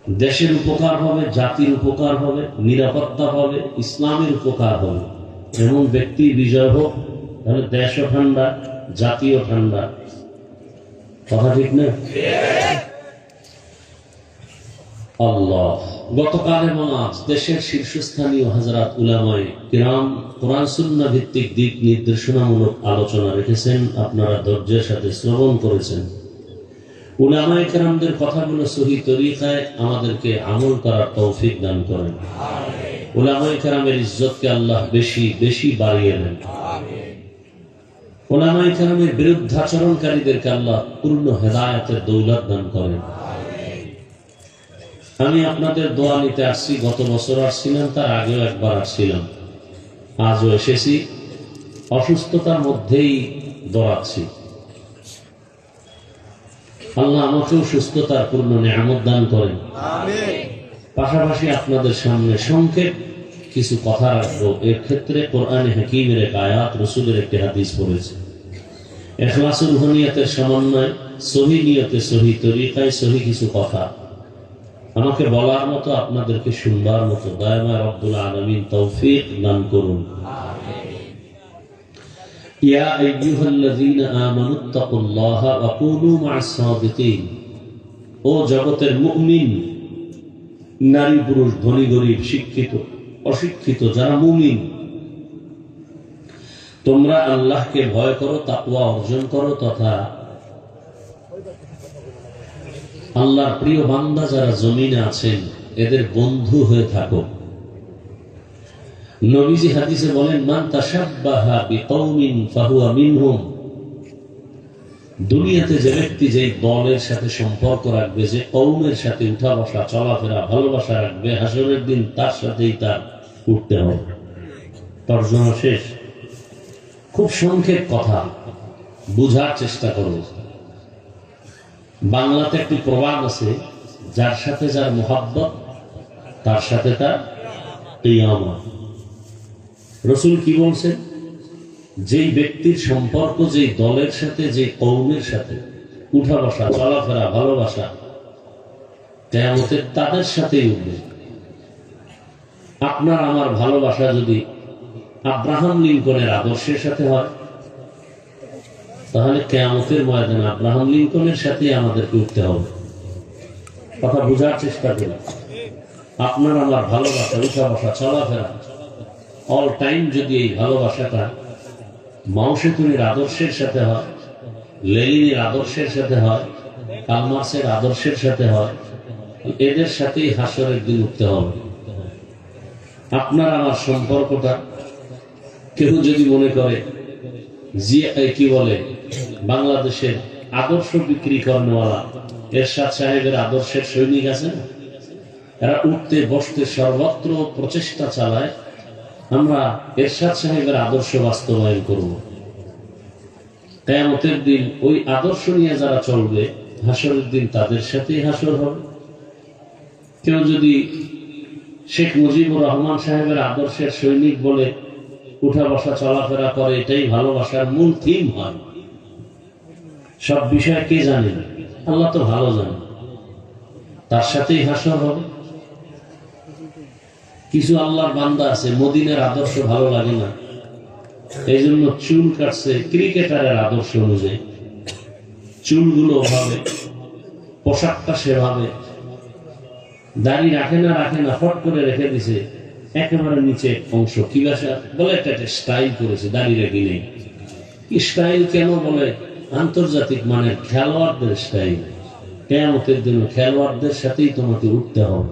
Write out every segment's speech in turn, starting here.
দেশের উপকার হবে, জাতির উপকার হবে, নিরাপত্তা হবে, ইসলামের উপকার হবে। এমন ব্যক্তি বিজয় হোক, তাহলে দেশও ঠান্ডা, জাতীয় ঠান্ডা। কথা ঠিক না? আল্লাহ। গতকাল এবং আজ দেশের শীর্ষস্থানীয় হযরত উলামায়ে কিরাম কোরআন সুন্নাহ ভিত্তিক দিক নির্দেশনামূলক আলোচনা রেখেছেন। আপনারা ধৈর্যের সাথে শ্রবণ করেছেন। উলামায়ে কেরামদের কথাগুলো সহিহ তরিকায় আমাদেরকে আমল করার তৌফিক দান করেন। উলামায়ে কেরামের ইজ্জতকে আল্লাহ বেশি বেশি বাড়িয়ে দেন। উলামায়ে কেরামের বিরুদ্ধাচরণকারীদেরকে আল্লাহ পূর্ণ হেদায়েতের দৌলত দান করেন। আমি আপনাদের দোয়া নিতে আসছি। গত বছর আসছিলাম, তার আগেও একবার আসছিলাম, আজও এসেছি। অসুস্থতার মধ্যেই দৌড়াচ্ছি। আল্লাহ আমাকেও সুস্থতার পূর্ণ নিয়ামত দান করেন। পাশাপাশি আপনাদের সামনে সংক্ষেপ কিছু কথা রাখবো। এর ক্ষেত্রে কোরআনে হাকিমের এক আয়াত, রাসূলের একটি হাদিস পড়েছে। ইখলাসুল রুহানিয়াতের সমন্বয়, সহিহ নিয়তে, সহিহ তরিকায়, সহিহ কিছু কথা আমাকে বলার মতো, আপনাদেরকে শুনবার মতো দয়াময় রব্বুল আলামিন তৌফিক দান করুন। ইয়া আইয়ুহাল্লাযীনা আমানুত্তাকুল্লাহা ওয়া কুনু মা'আস সাদিকিন। ও জগতের মুমিন, নারী পুরুষ, ধনী গরীব, শিক্ষিত অশিক্ষিত, যারা মুমিন, তোমরা আল্লাহকে ভয় করো, তাকওয়া অর্জন করো, তথা আল্লাহর প্রিয় বান্দা যারা জমিনে আছেন এদের বন্ধু হয়ে থাকো। নবীজি হাদিসে বলেন, মান তাশাব্বাহা বিকওমিন ফাহুয়া মিনহুম। দুনিয়াতে যে ব্যক্তি যেই দলের সাথে সম্পর্ক রাখবে, যে কওমের সাথে উঠা বসা, চলাফেরা, ভালোবাসা রাখবে, হাসরের দিন তার সাথেই তার উঠতে হবে। তর্জমা শেষ। খুব সংক্ষেপ কথা, বুঝার চেষ্টা করব। বাংলাতে একটি প্রবাদ আছে, যার সাথে যার মুহাব্বত তার সাথে তার কিয়ামত। রাসূল কি বলছেন? যেই ব্যক্তির সম্পর্ক যেই দলের সাথে, যে কওমের সাথে উঠা বসা, চলাফেরা, ভালোবাসা, কিয়ামতে তাদের সাথেই উঠবে। আপনার আমার ভালোবাসা যদি আব্রাহাম লিঙ্কনের আদর্শের সাথে হয়, তাহলে কিয়ামতের ময়দানে আব্রাহাম লিঙ্কনের সাথে আমাদেরকে উঠতে হবে। কথা বোঝার চেষ্টা করি। আপনার আমার ভালোবাসা, উঠা বসা, চলাফেরা, অল টাইম যদি এই ভালোবাসাটা মাও সেতুনের আদর্শের সাথে হয়, লেনিনের আদর্শের সাথে হয়, কার্ল মার্ক্সের আদর্শের সাথে হয়, এদের সাথেই হাসরের দিন উঠতে হবে। আপনার আমার সম্পর্কটা কেউ যদি মনে করে কি বলে, বাংলাদেশের আদর্শ বিক্রি করেনওয়ালা এরশাদ সাহেবের আদর্শের সৈনিক আছে না, এরা উঠতে বসতে সর্বত্র প্রচেষ্টা চালায়, আমরা এরশাদ সাহেবের আদর্শ বাস্তবায়ন করব। কিয়ামতের দিন ওই আদর্শ নিয়ে যারা চলবে, হাসরের দিন তাদের সাথেই হাসর হবে। কেউ যদি শেখ মুজিবুর রহমান সাহেবের আদর্শের সৈনিক বলে উঠা বসা চলাফেরা করে, এটাই ভালোবাসার মূল থিম হয়, সব বিষয় কে জানেন? আল্লাহ তো ভালো জানেন, তার সাথেই হাসর হবে। কিছু আল্লাহর বান্দা আছে মদিনার আদর্শ ভালো লাগে না, এই জন্য চুল কাটছে ক্রিকেটারের আদর্শ অনুযায়ী। চুলগুলো ভাবে, পোশাকটা সেভাবে, দাড়ি রাখে না ফট করে রেখে দিছে একেবারে নিচে অংশ, কি ভাষা বলে, একটা স্টাইল করেছে, দাড়ি রেখে নেই। স্টাইল কেন বলে? আন্তর্জাতিক মানের খেলোয়াড়দের স্টাইল। কিয়ামতের দিন খেলোয়াড়দের সাথেই তোমাকে উঠতে হবে।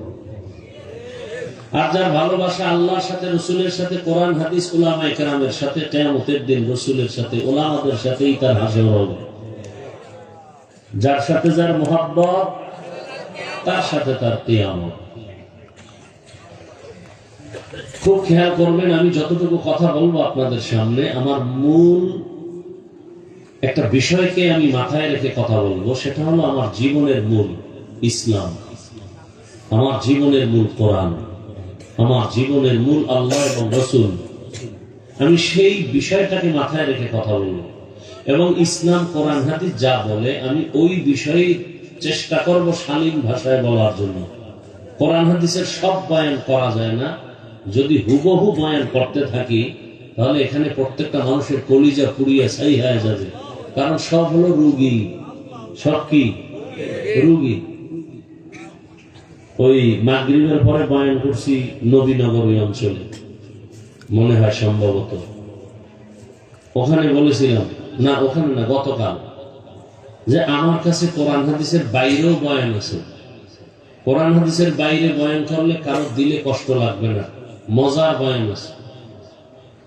আর যার ভালোবাসা আল্লাহর সাথে, রাসূলের সাথে, কোরআন হাদিস, উলামায়ে কেরামের সাথে, কিয়ামতের দিন রাসূলের সাথে, উলামাদের সাথেই তার হাসর হবে। যার সাথে যার মুহাব্বত তার সাথে তার কিয়ামত। খুব খেয়াল করবেন, আমি যতটুকু কথা বলবো আপনাদের সামনে, আমার মূল একটা বিষয়কে আমি মাথায় রেখে কথা বলবো। সেটা হলো আমার জীবনের মূল ইসলাম, আমার জীবনের মূল কোরআন, আমার জীবনের মূল আল্লাহ এবং রাসূল। আমি সেই বিষয়টাকে মাথায় রেখে কথা বলবো, এবং ইসলাম, কোরআন হাদিস যা বলে আমি ওই বিষয়ে চেষ্টা করব শালীন ভাষায় বলার জন্য। কোরআন হাদিসের সব বয়ান করা যায় না, যদি হুবহু বয়ান করতে থাকি তাহলে এখানে প্রত্যেকটা মানুষের কলিজা পুড়িয়ে ছাই হয়ে যাবে, কারণ সব হলো রুগী, সব কি রুগী। ওই মাগরিবের পরে বয়ান করছি নবীনগর ওই অঞ্চলে, মনে হয় সম্ভবত ওখানে বলেছিলাম, না ওখানে না, গতকাল, যে আমার কাছে কোরআন হাদিসের বাইরেও বয়ান আছে। কোরআন হাদিসের বাইরে বয়ান করলে কারো দিলে কষ্ট লাগবে না, মজার বয়ান আছে।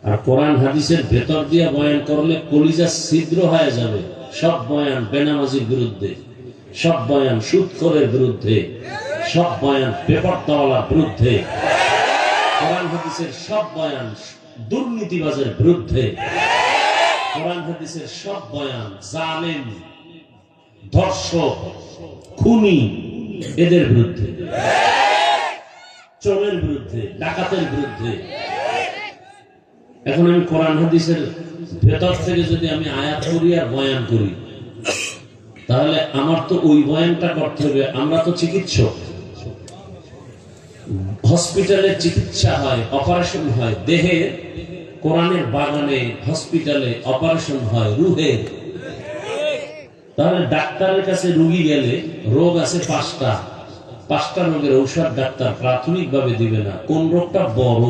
আর কোরআন হাদিসের ভেতর দিয়ে বয়ান করলে কলিজা ছিদ্র হয়ে যাবে। সব বয়ান বেনামাজির বিরুদ্ধে, সব বয়ান সুদখোরের বিরুদ্ধে, সব বয়ান বেপরদাওয়ালার বিরুদ্ধে, কোরআন হাদিসের সব বয়ান দুর্নীতিবাজের বিরুদ্ধে, কোরআন হাদিসের সব বয়ান জালেম, ধর্ষক, খুনি এদের বিরুদ্ধে, চোরের বিরুদ্ধে, ডাকাতের বিরুদ্ধে। এখন আমি কোরআন হাদিসের ভেতর থেকে যদি আমি আয়াত করি আর বয়ান করি, তাহলে আমার তো ওই বয়ানটা করতে হবে। আমরা তো চিকিৎসক, হসপিটালে চিকিৎসা হয়, অপারেশন হয় দেহে, কোরআনের বাগানে হসপিটালে অপারেশন হয় রুহের। তাহলে ডাক্তারের কাছে রুগী গেলে রোগ আছে পাঁচটা রোগের ঔষধ ডাক্তার প্রাথমিকভাবে দিবে না। কোন রোগটা বড়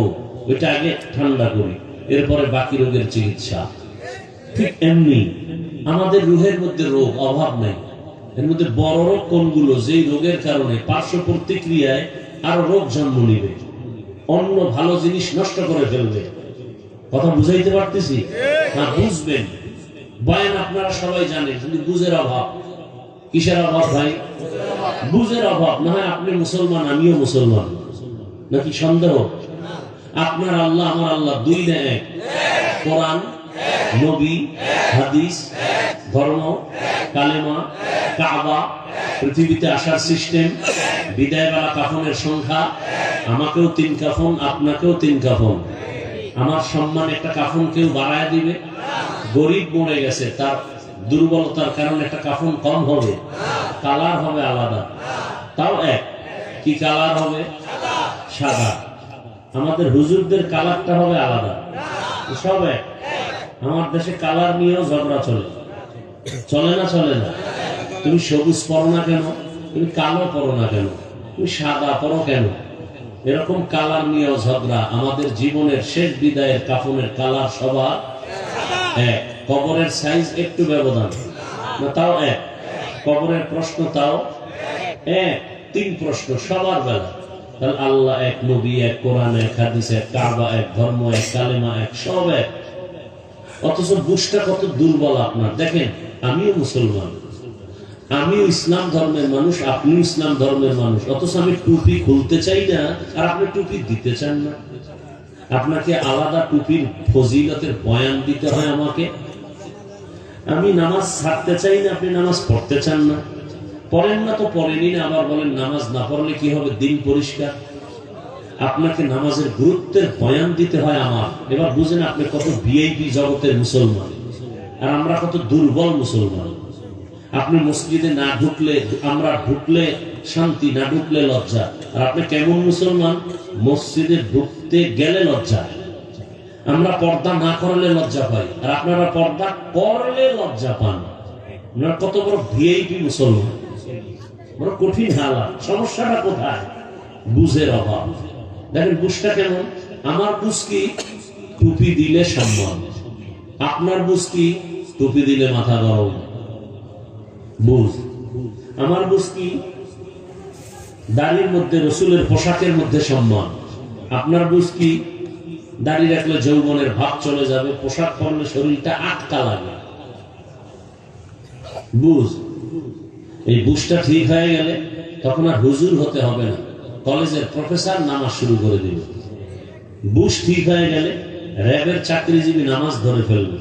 ওইটা আগে ঠান্ডা করি, এরপরে বাকি রোগের চিকিৎসা। ঠিক এমনি আমাদের রুহের মধ্যে রোগ অভাব নাই, এর মধ্যে বড় রোগ কোনগুলো, যেই রোগের কারণে পার্শ্ব প্রতিক্রিয়ায় আরো রোগ জন্ম নিবে, অন্য ভালো জিনিস নষ্ট করে ফেলবে। কথা বুঝাইতে পারতেছি না? বুঝবেন। বয়ান আপনারা সবাই জানেন, কিন্তু বুঝের অভাব। কিসের অভাব ভাই? বুঝের অভাব। না হয় আপনি মুসলমান, আমিও মুসলমান, নাকি সন্দেহ? আপনার আল্লাহ আমার আল্লাহ দুই না এক? কোরআন, নবী, হাদিস, ধর্ম, কালেমা, কাবা, পৃথিবীতে আসার সিস্টেম, বিদায়বেলা কাফনের সংখ্যা, আমাকেও 3 কাফন, আপনাকেও 3 কাফন। আমার সম্মান একটা কাফন কেউ বাড়ায় দিবে? গরিব মরে গেছে, তার দুর্বলতার কারণে একটা কাফন কম হবে, কালার হবে আলাদা, তাও এক। কি কালার হবে? সাদা। আমাদের হুজুরদের কালারটা হবে আলাদা, সব এক। আমার দেশে কালার নিয়েও ঝগড়া চলে, চলে না? চলে না? তুমি সবুজ পরো না কেন? তুমি কালো পরো না কেন? তুমি সাদা পরো কেন? এরকম কালার নিয়েও ঝগড়া। আমাদের জীবনের শেষ বিদায়ের কাফনের কালার সবার এক। কবরের সাইজ একটু ব্যবধান, না তাও এক। কবরের প্রশ্ন তাও এক। 3 প্রশ্ন সবার বেলা। তাহলে আল্লাহ এক, নবী এক, কোরআন এক, হাদিস এক, কাবা এক, ধর্ম এক, কালেমা এক, সব এক। অথচ বুঝটা কত দুর্বল আপনার। দেখেন, আমিও মুসলমান, আমিও ইসলাম ধর্মের মানুষ, আপনিও ইসলাম ধর্মের মানুষ, অথচ আমি টুপি খুলতে চাই না আর আপনি টুপি দিতে চান না। আপনাকে আলাদা টুপির ফজিলতের বয়ান দিতে হয় আমাকে। আমি নামাজ ছাড়তে চাই না, আপনি নামাজ পড়তে চান না। পড়েন না তো পড়েনি না, আবার বলেন নামাজ না পড়লে কি হবে, দিন পরিষ্কার। আপনাকে নামাজের গুরুত্বের বয়ান দিতে হয় আমার। এবার বুঝেন আপনি কত ভিআইপি জগতের মুসলমান আর আমরা কত দুর্বল মুসলমান। আপনি মসজিদে না ঢুকলে, আমরা ঢুকলে শান্তি, না ঢুকলে লজ্জা। আর আপনি কেমন মুসলমান? মসজিদে ঢুকতে গেলে লজ্জা। আমরা পর্দা না করলে লজ্জা পাই, আর আপনারা পর্দা করলে লজ্জা পান। আপনারা কত বড় ভিআইপি মুসলমান, বড় কঠিন হালাত। সমস্যাটা কোথায়? বুঝের অভাব। দেখেন বুঝটা কেমন। আমার বুঝ কি টুপি দিলে সম্মান, আপনার বুঝ কি টুপি দিলে মাথা গরম। বুঝ আমার বুঝ কি দাড়ির মধ্যে, রসুলের পোশাকের মধ্যে সম্মান, আপনার বুঝ কি দাড়ি রাখলে যৌবনের ভাব চলে যাবে, পোশাক পরলে শরীরটা আটকা লাগে। বুঝ, এই বুঝটা ঠিক হয়ে গেলে তখন আর হুজুর হতে হবে না, কলেজের প্রফেসর নামাজ শুরু করে দিবে। বুঝ ঠিক হয়ে গেলে র্যাবের চাকরিজীবী নামাজ ধরে ফেলবে।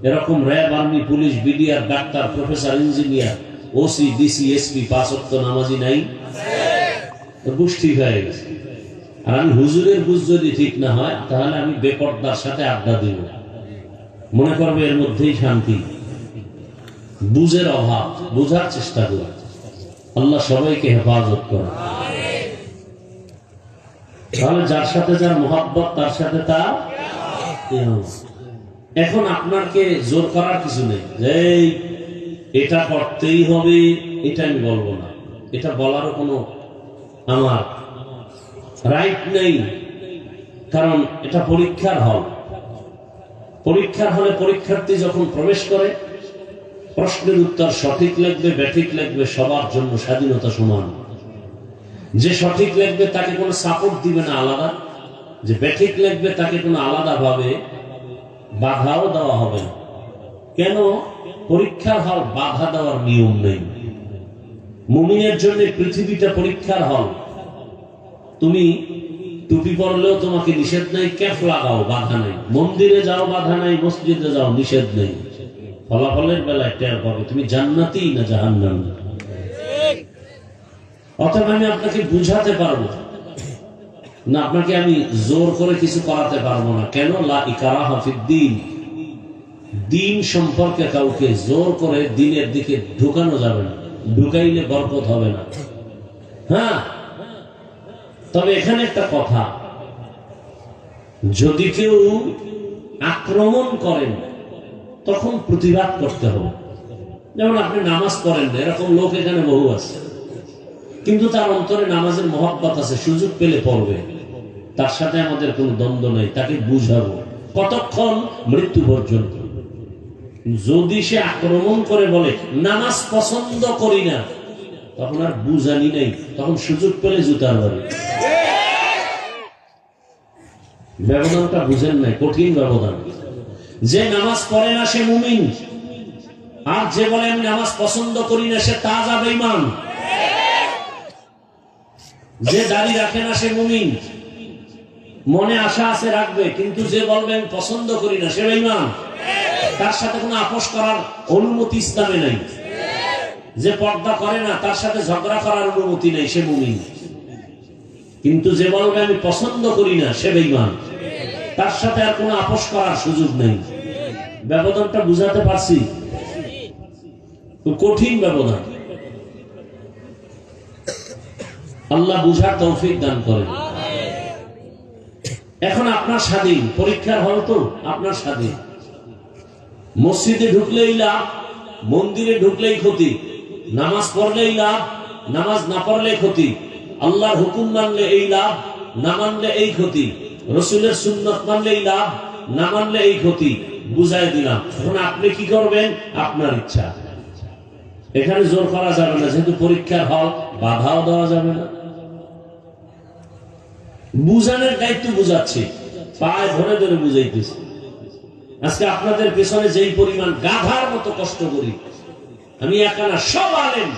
এরকম RAB, army, police, BDR, doctor, professor, engineer, OC, DC, SP 5 ওয়াক্ত নামাজি নাই? বুঝ ঠিক হয়ে গেছে। আর আমি হুজুরের বুঝ যদি ঠিক না হয়, তাহলে আমি বেপর্দার সাথে আড্ডা দিব, মনে করবে এর মধ্যেই শান্তি। বুঝের অভাব। বুঝার চেষ্টা করি। আল্লাহ সবাইকে হেফাজত করে। তাহলে যার সাথে যার মোহাব্বত তার সাথে তার কিয়ামত। এখন আপনাকে জোর করার কিছু নেই যে এটা করতেই হবে, এটা আমি বলবো না, এটা বলারও কোনো আমার রাইট নেই। কারণ এটা পরীক্ষার হল। পরীক্ষার হলে পরীক্ষার্থী যখন প্রবেশ করে, প্রশ্নের উত্তর সঠিক লাগবে ব্যাঠিক লাগবে, সবার জন্য স্বাধীনতা সমান। যে সঠিক লাগবে তাকে কোনো সাপোর্ট দিবে না আলাদা, যে ব্যাঠিক লাগবে তাকে কোনো আলাদা ভাবে বাধাও দেওয়া হবে না। কেন? পরীক্ষার হল, বাধা দেওয়ার নিয়ম নেই। মুমিনের জন্য পৃথিবীটা পরীক্ষার হল। তুমি টুপি পরলেও তোমাকে নিষেধ নেই, ক্যাপ লাগাও, বাধা নেই। মন্দিরে যাও, বাধা নেই। মসজিদে যাও, নিষেধ নেই। ফলাফলের বেলায় টের পাবে তুমি জান্নাতি না জাহান্নামী। অথবা আমি আপনাকে বুঝাতে পারবো না, আপনাকে আমি জোর করে কিছু করাতে পারবো না। কেন? লা ইকরাহা ফিদ্দীন। দিন সম্পর্কে কাউকে জোর করে দিনের দিকে ঢুকানো যাবে না, ঢুকাইলে বরকত হবে না। হ্যাঁ, তবে এখানে একটা কথা, যদি কেউ আক্রমণ করেন তখন প্রতিবাদ করতে হবে। যেমন আপনি নামাজ পড়েন না, এরকম লোক এখানে বহু আছে, কিন্তু তার অন্তরে নামাজের মহব্বত আছে, সুযোগ পেলে পড়বে। তার সাথে আমাদের কোনো দ্বন্দ্ব নেই, তাকে বুঝাবো কতক্ষণ? মৃত্যু পর্যন্ত। যদি সে আক্রমণ করে বলে নামাজ পছন্দ করি না, তখন আর বুঝানি নেই, তখন সুযোগ পেলে জুতার বাড়ি। ব্যবধানটা বুঝেন নাই, কঠিন ব্যবধান। যে নামাজ পড়ে না সে মুমিন, আর যে বলে আমি নামাজ পছন্দ করি না সে তাজা বেঈমান। যে দাড়ি রাখে না সে মুমিন, মনে আশা আছে রাখবে, কিন্তু যে বলবেন পছন্দ করি না সে বেঈমান। তার সাথে কোনো আপোষ করার অনুমতি ইসলামে নাই। যে পর্দা করে না তার সাথে ঝগড়া করার অনুমতি নেই, সে মুমিন। কিন্তু যে বলবে আমি পছন্দ করি না সে বেঈমান, তার সাথে আর কোনো আপোষ করার সুযোগ নেই। ব্যবধানটা বুঝাতে পারছি? কঠিন ব্যবধান। আল্লাহ বুঝার তৌফিক দান করেন। এখন আপনার স্বাধীন, পরীক্ষার হল তো আপনার স্বাধীন। মসজিদে ঢুকলেই লাভ, মন্দিরে ঢুকলেই ক্ষতি। নামাজ পড়লেই লাভ, নামাজ না পড়লে ক্ষতি। আল্লাহর হুকুম মানলে এই লাভ, না মানলে এই ক্ষতি। রসুলের সুন্নত মানলেই লাভ, না মানলে এই ক্ষতি। বুঝাই দিলাম। এখন আপনি কি করবেন? আপনার ইচ্ছা। এখানে জোর করা যাবে না, যেহেতু পরীক্ষার হল, বাধাও দেওয়া যাবে না। বুঝানোর দায়িত্ব বুঝাচ্ছি, পায়ে ধরে ধরে বুঝাইতেছি। আজকে আপনাদের পেছনে যেই পরিমাণ গাধার মতো কষ্ট করি, আমি একা না, সব আলেম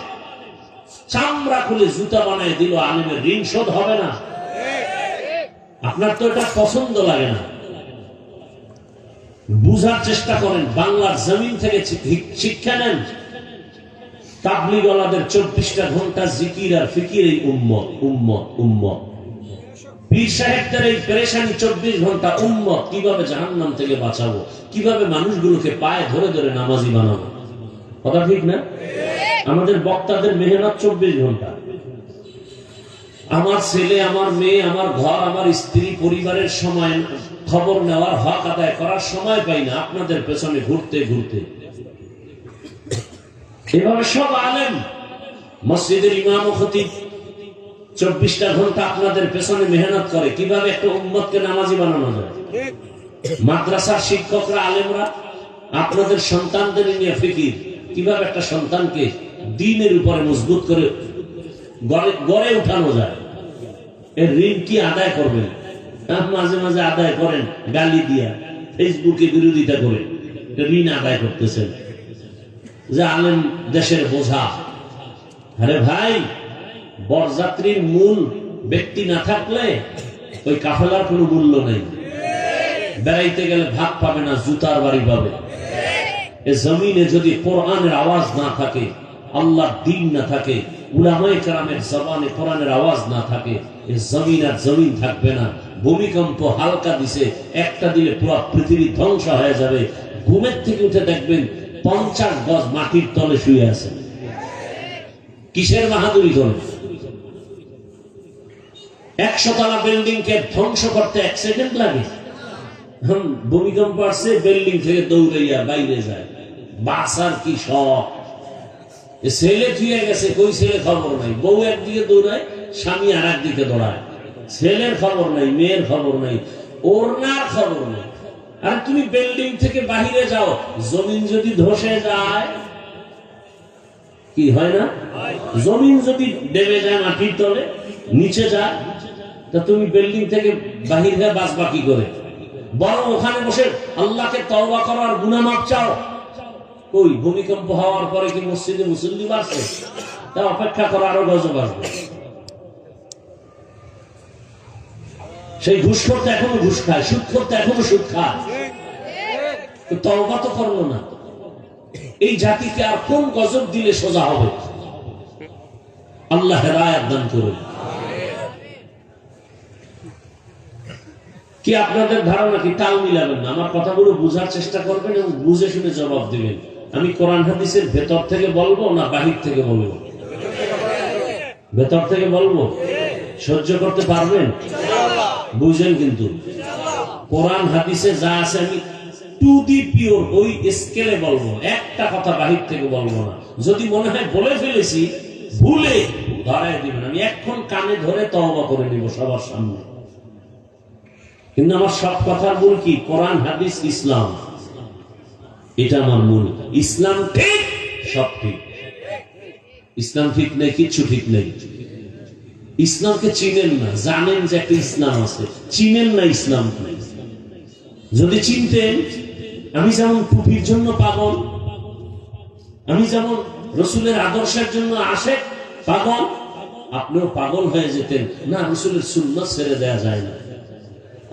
চামড়া খুলে জুতা বানায় দিল, আলেমের ঋণ শোধ হবে না। আপনার তো এটা পছন্দ লাগে না। বুঝার চেষ্টা করেন, বাংলার জমিন থেকে শিক্ষা নেন। তাবলীগওয়ালাদের 24টা ঘন্টা জিকির আর ফিকির, এই উম্মত উম্মত উম্মত। পীর সাহেবদের এই পেরেশানি 24 ঘন্টা, উম্মত কিভাবে জাহান্নাম থেকে বাঁচাবো, কিভাবে মানুষগুলোকে পায়ে ধরে ধরে নামাজি বানাবো। কথা ঠিক না? আমাদের বক্তাদের মেহনত 24 ঘন্টা। আমার ছেলে, আমার মেয়ে, আমার ঘর, আমার স্ত্রী, পরিবারের সময় খবর নেওয়ার, হক আদায় করার সময় পাই না, আপনাদের পেছনে ঘুরতে ঘুরতে। এভাবে সব আলেম, মসজিদের ইমাম ও খতিব 24টা ঘন্টা আপনাদের পেছনে মেহনত করে, কিভাবে একটা উম্মতকে নামাজি বানানো যায়। মাদ্রাসার শিক্ষকরা, আলেমরা আপনাদের সন্তানদের নিয়ে ফিকির, কিভাবে একটা সন্তানকে দ্বীনের উপরে মজবুত করে গড়ে উঠানো যায়। এর ঋণ কি আদায় করবেন? মাঝে মাঝে আদায় করেন গালি দিয়া, ফেসবুকে বিরোধিতা করে ঋণ আদায় করতেছেন যে আলেম দেশের বোঝা। আরে ভাই, বরযাত্রীর মূল ব্যক্তি না থাকলে ওই কাফেলার কোনো মূল্য নেই। বেড়াইতে গেলে ভাত পাবে না, জুতার বাড়ি পাবে। এ জমিনে যদি কোরআনের আওয়াজ না থাকে, আল্লাহর দ্বীন না থাকে, উলামায়ে কেরামের জবানে কোরআনের আওয়াজ না থাকে, এ জমিন আর জমিন থাকবে না। ভূমিকম্প হালকা দিছে, একটা দিলে পুরো পৃথিবী ধ্বংস হয়ে যাবে। ঘুমের থেকে উঠে দেখবেন 50 গজ মাটির তলে শুয়ে আছে। কিসের বাহাদুরি করে? 100 তলা বিল্ডিং কে ধ্বংস করতে 1 সেকেন্ড লাগে। ভূমিকম্প আসছে, বিল্ডিং থেকে দৌড়াইয়া বাইরে যায়। বাসার কি শখ! ছেলে থুয়ে গেছে, কই ছেলে খবর নাই। বউ একদিকে দৌড়ায়, স্বামী আর একদিকে দৌড়ায়। ছেলের খবর নাই, মেয়ের খবর নাই, ওরনার খবর নাই। আর তুমি বিল্ডিং থেকে বাহিরে যাও, জমিন যদি ধসে যায়, কি হয় না? জমিন যদি দেবে যায় মাটির তলে, নিচে যায়, তা তুমি বিল্ডিং থেকে বাহির হয়ে বাঁচবা কি করে? বরং ওখানে বসে আল্লাহকে তওবা করো আর গুনাহ মাফ চাও। ওই ভূমিকম্প হওয়ার পরে কি মসজিদে মুসল্লি বাড়ছে? তা অপেক্ষা করো, আরো গজব আসবে। সেই ঘুষ করতে এখনো ঘুষ খায়, সুদ করতে এখনো সুদ খায়, তওবা তো করলো না। এই জাতিকে আর কোন গজব দিলে সোজা হবে? আল্লাহ হেদায়েত দান করুন। কি আপনাদের ধারণা কি? তাল মিলাবেন না, আমার কথাগুলো বুঝার চেষ্টা করবেন এবং বুঝে শুনে জবাব দিবেন। আমি কোরআন হাদিসের ভেতর থেকে বলবো না বাহির থেকে বলবো? ভেতর থেকে বলবো। সহ্য করতে পারবেন? বুঝেন কিন্তু কোরআন হাদিসে যা আছে আমি টু দি পিওর ওই স্কেলে বলবো, একটা কথা বাহির থেকে বলবো না। যদি মনে হয় বলে ফেলেছি, ভুলে ধরায় দিবেন। আমি এখন কানে ধরে তওবা করে নিব সবার সামনে। কিন্তু আমার সব কথার মূল কি? কোরআন হাদিস ইসলাম, এটা আমার মূল। ইসলাম ঠিক, সব ঠিক। ইসলাম ঠিক নেই, কিচ্ছু ঠিক নেই। ইসলামকে চিনেন না, জানেন যে একটা ইসলাম আছে, চিনেন না ইসলাম। যদি চিনতেন, আমি যেমন টুপির জন্য পাগল, আমি যেমন রসুলের আদর্শের জন্য আশেক পাগল, আপনিও পাগল হয়ে যেতেন। না, রসুলের সুন্নাত ছেড়ে দেয়া যায় না।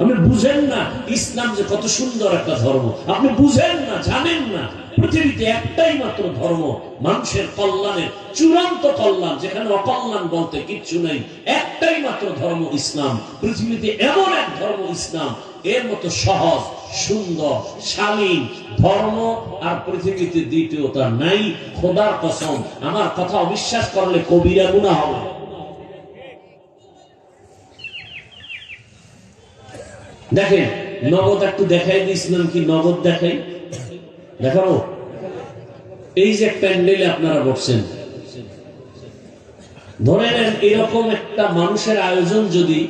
আপনি বুঝেন না ইসলাম যে কত সুন্দর একটা ধর্ম, আপনি বুঝেন না, জানেন না পৃথিবীতে একটাই মাত্র ধর্ম মানুষের কল্যাণের চূড়ান্ত কল্যাণ, যেখানে অকল্যাণ বলতে কিচ্ছু নেই। একটাই মাত্র ধর্ম ইসলাম। পৃথিবীতে এমন এক ধর্ম ইসলাম, এর মতো সহজ, সুন্দর, শালীন ধর্ম আর পৃথিবীতে দ্বিতীয়টা নাই। খোদার কসম, আমার কথা অবিশ্বাস করলে কবিরা গুনাহ হবে। দেখেন, নগদ একটু দেখাই দিয়েছিলাম, কি নগদ দেখাই? দেখাবো। এই যে প্যান্ডেলে আপনারা বসছেন, ধরে নেন এরকম একটা মানুষের আয়োজন যদি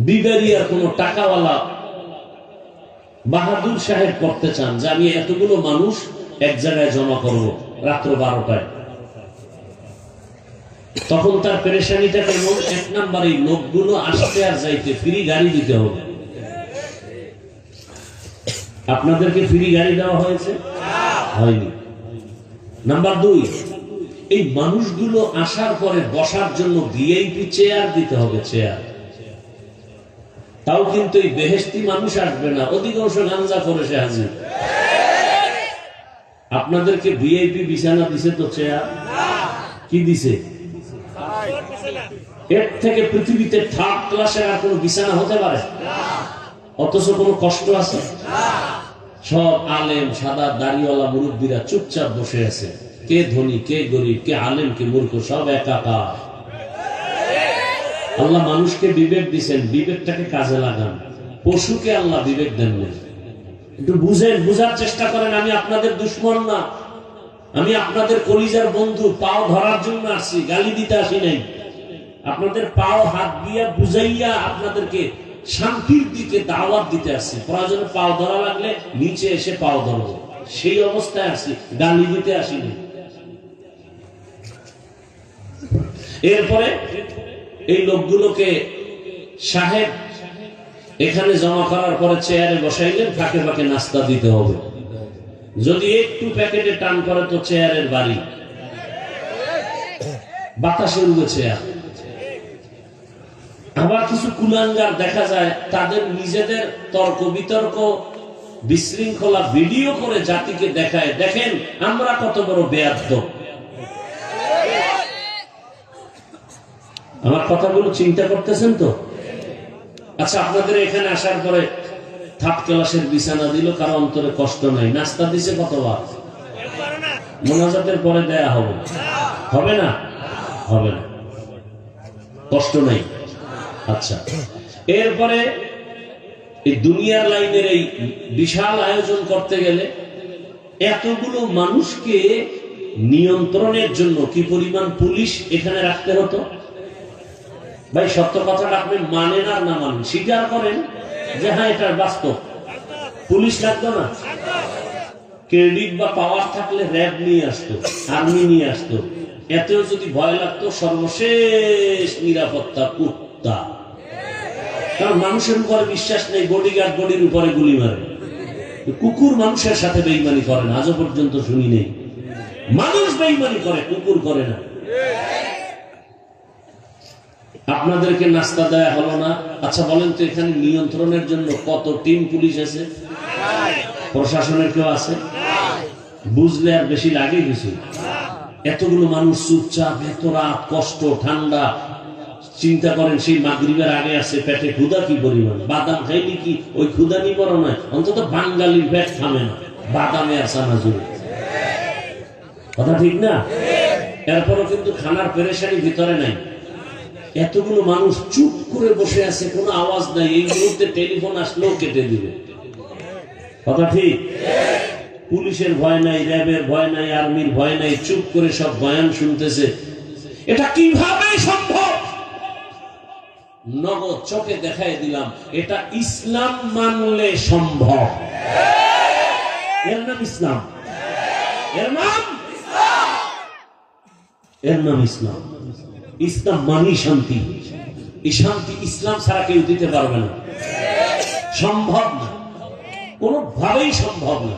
বিবেরিয়ার কোন টাকাওয়ালা বাহাদুর সাহেব করতে চান, যে আমি এতগুলো মানুষ এক জায়গায় জমা করব রাত্র 12টায়, তখন তার পেরেশানিটা কেমন? 1 নাম্বার, এই লোকগুলো আসতে আর যাইতে ফ্রি গাড়ি দিতে হবে। আপনাদেরকে ফ্রি গাড়ি দেওয়া হয়েছে? হয়নি। নাম্বার 2, এই মানুষগুলো আসার পরে বসার জন্য ভিআইপি চেয়ার দিতে হবে, চেয়ার। তাও কিন্তু এই বেহেশতি মানুষ আসবে না, অধিকাংশ গাঞ্জা করে সে হাজির। আপনাদেরকে ভিআইপি বিছানা দিছে তো চেয়ার? কি দিছে? এর থেকে পৃথিবীতে 3rd ক্লাসের আর কোন বিছানা হতে পারে? অথচ কোনো কষ্ট আছে? সব আলেম, সাদা দাড়িওয়ালা মুরব্বীরা চুপচাপ বসে আছে। কে ধনী, কে গরিব, কে আলেম, কে মূর্খ, সব একাকার। আল্লাহ মানুষকে বিবেক দিয়েছেন, বিবেকটাকে কাজে লাগান। পশুকে আল্লাহ বিবেক দেন না। একটু বুঝেন, বুঝার চেষ্টা করেন। আমি আপনাদের দুশ্মন না, আমি আপনাদের কলিজার বন্ধু। পাও ধরার জন্য আসছি, গালি দিতে আসি নাই। আপনাদের পাও হাত দিয়া বুঝাইয়া আপনাদেরকে শান্তির দিকে দাওয়াত দিতে আসছি। প্রয়োজনে পাও ধরা লাগলে নিচে এসে পাও ধরবো, সেই অবস্থায় আসছি, গালি দিতে আসিনি। এরপরে এই লোকগুলোকে সাহেব এখানে জমা করার পরে চেয়ারে বসাইলেন, ফাঁকে ফাঁকে নাস্তা দিতে হবে। যদি একটু প্যাকেটে টান করে তো চেয়ারের বাড়ি, বাতাসে উড়বে চেয়ার। আবার কিছু কুলাঙ্গার দেখা যায়, তাদের নিজেদের তর্ক বিতর্ক বিশৃঙ্খলা ভিডিও করে জাতিকে দেখায়, দেখেন আমরা কত বড় বেয়াদব। আমার কথাগুলো চিন্তা করতেছেন তো? আচ্ছা, আপনাদের এখানে আসার পরে 3rd ক্লাসের বিছানা দিল, কারো অন্তরে কষ্ট নাই। নাস্তা দিছে কতবার? মোনাজাতের পরে দেয়া হবে। হবে না? হবে না, কষ্ট নাই। আচ্ছা, এরপরে এই দুনিয়ার লাইনের এই বিশাল আয়োজন করতে গেলে এতগুলো মানুষকে নিয়ন্ত্রণের জন্য কি পরিমাণ পুলিশ এখানে রাখতে হতো? ভাই সত্য কথাটা আপনি মানেন আর না মানেন, স্বীকার করেন যে হ্যাঁ এটা বাস্তব। পুলিশ লাগতো না? ক্রেডিট বা পাওয়ার থাকলে র্যাব নিয়ে আসতো, আর্মি নিয়ে আসতো। এতেও যদি ভয় লাগতো, সর্বশেষ নিরাপত্তা কুত্তা। কারণ মানুষের উপরে বিশ্বাস নেই, বডিগার্ড বডির উপরে গুলি মারে। কুকুর মানুষের সাথে বেইমানি করে না, আজও পর্যন্ত শুনি নেই। মানুষ বেইমানি করে, কুকুর করে না। আপনাদেরকে নাস্তা দেয়া হলো না। আচ্ছা বলেন তো, এখানে নিয়ন্ত্রণের জন্য কত টিম পুলিশ আছে? প্রশাসনের কেউ আছে? বুঝলে আর বেশি লাগে কিছু? এতগুলো মানুষ চুপচাপ, এত রাত, কষ্ট, ঠান্ডা। চিন্তা করেন, সেই মাগরিবের আগে আছে, পেটে ক্ষুধা কি পরিমাণ। বাদাম খাইনি কি ওই ক্ষুধা নিবরণ নয়? অন্তত বাঙালির পেট থামে না বাদামে আর চানাচুরে। কথা ঠিক না? এরপরও কিন্তু খানার পেরেশানি ভিতরে নাই। এতগুলো মানুষ চুপ করে বসে আছে, কোনো আওয়াজ নাই। এই মুহূর্তে টেলিফোন আসলেও কেটে দিবে। কথা ঠিক? পুলিশের ভয় নাই, র্যাবের ভয় নাই, আর্মির ভয় নাই, চুপ করে সব বয়ান শুনতেছে। এটা কিভাবে সম্ভব? নগদ চোখে দেখাই দিলাম, এটা ইসলাম মানলে সম্ভব। এর নাম ইসলাম, এর নাম ইসলাম। ইসলাম মানি শান্তি। এই শান্তি ইসলাম ছাড়া কেউ দিতে পারবে না, সম্ভব না, কোনোভাবেই সম্ভব না।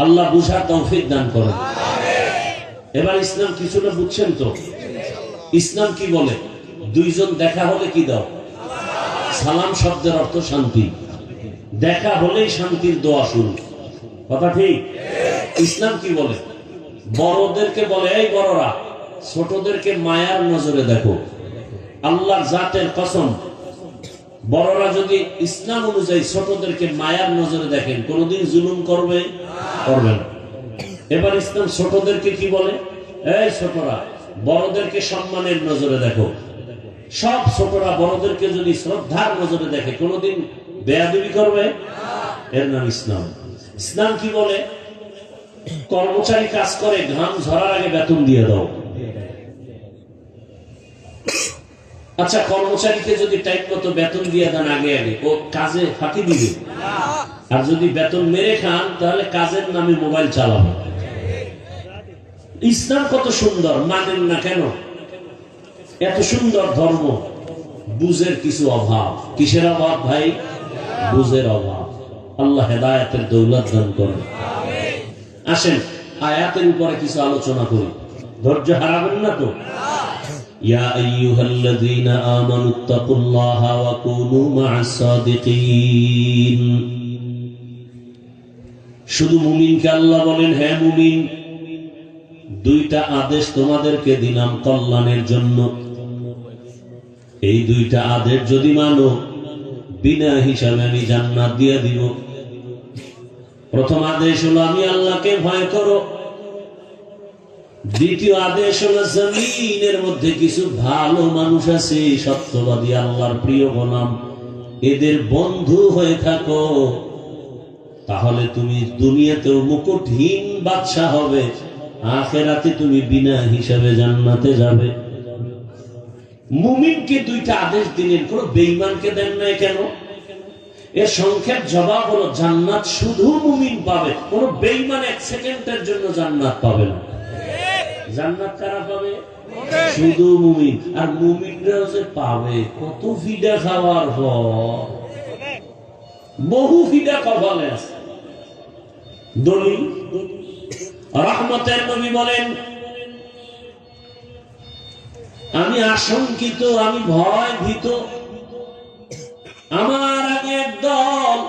আল্লাহ বুঝার তৌফিক দান করেন। এবার ইসলাম কিছুটা বুঝছেন তো? ইসলাম কি বলে? দুইজন দেখা হলে কি দাও? সালাম শব্দের অর্থ শান্তি। দেখা হলেই শান্তির দোয়া শুরু। কথা ঠিক? ইসলাম কি বলে? বড়দেরকে বলে, এই বড়রা, ছোটদেরকে মায়ার নজরে দেখো। আল্লাহর জাতের কসম, বড়রা যদি ইসলাম অনুযায়ী ছোটদেরকে মায়ার নজরে দেখেন, কোনদিন জুলুম করবে না। এবার ইসলাম ছোটদেরকে কি বলে? এই ছোটরা, বড়দেরকে সম্মানের নজরে দেখো। সব ছোটরা বড়দেরকে যদি শ্রদ্ধার নজরে দেখে, কোনদিন বেয়াদবি করবে? এর নাম ইসলাম। ইসলাম কি বলে? কর্মচারী কাজ করে, ঘাম ঝরার আগে বেতন দিয়ে দাও। আচ্ছা, কর্মচারীকে যদি টাইম মতো বেতন দিয়ে দেন আগে আগে, ও কাজে ফাঁকি দিবে। আর যদি বেতন মেরে খান, তাহলে কাজের নামে মোবাইল চালাবে। ইসলাম কত সুন্দর, মানেন না কেন? এত সুন্দর ধর্ম, বুঝের কিছু অভাব। কিসের অভাব ভাই? বুঝের অভাব। আল্লাহ হেদায়েতের দৌলত দান করেন। আসেন আয়াতের উপরে কিছু আলোচনা করি, ধৈর্য হারাবেন না তো? ইয়া আইয়ুহাল্লাযীনা আমানুত্তাকুল্লাহা ওয়া কুনু মা'আস সাদিকিন। শুধু মুমিনকে আল্লাহ বলেন, হ্যাঁ মুমিন, দুইটা আদেশ তোমাদেরকে দিলাম কল্যাণের জন্য। এই দুইটা আদেশ যদি মানো, বিনা হিসাবে আমি জান্নাত দিয়ে দিব। প্রথম আদেশ হলো আমি আল্লাহকে ভয় করো। দ্বিতীয় আদেশ হলো জমিনের মধ্যে কিছু ভালো মানুষ আছে, সত্যবাদী, আল্লাহর প্রিয় গোলাম, এদের বন্ধু হয়ে থাকো। তাহলে তুমি দুনিয়াতেও মুকুটহীন বাদশা হবে, আখিরাতে তুমি বিনা হিসাবে জান্নাতে যাবে। মুমিনকে দুইটা আদেশ দিলেন, কোন বেঈমানকে দেন নাই কেন? এর সংক্ষেপ জবাব হলো, জান্নাত শুধু মুমিন পাবে, কোন বেঈমান এক সেকেন্ডের জন্য জান্নাত পাবে না। জান্নাত কারা পাবে? শুধু মুমিন। আর মুমিনরাও যে পাবে, কত ফিডা খাওয়ার পর, বহু ফিডা কপালে আছে। দলিল, রহমতের নবী বলেন, আমি আশঙ্কিত, আমি ভয় ভীত। আমার আগে একদল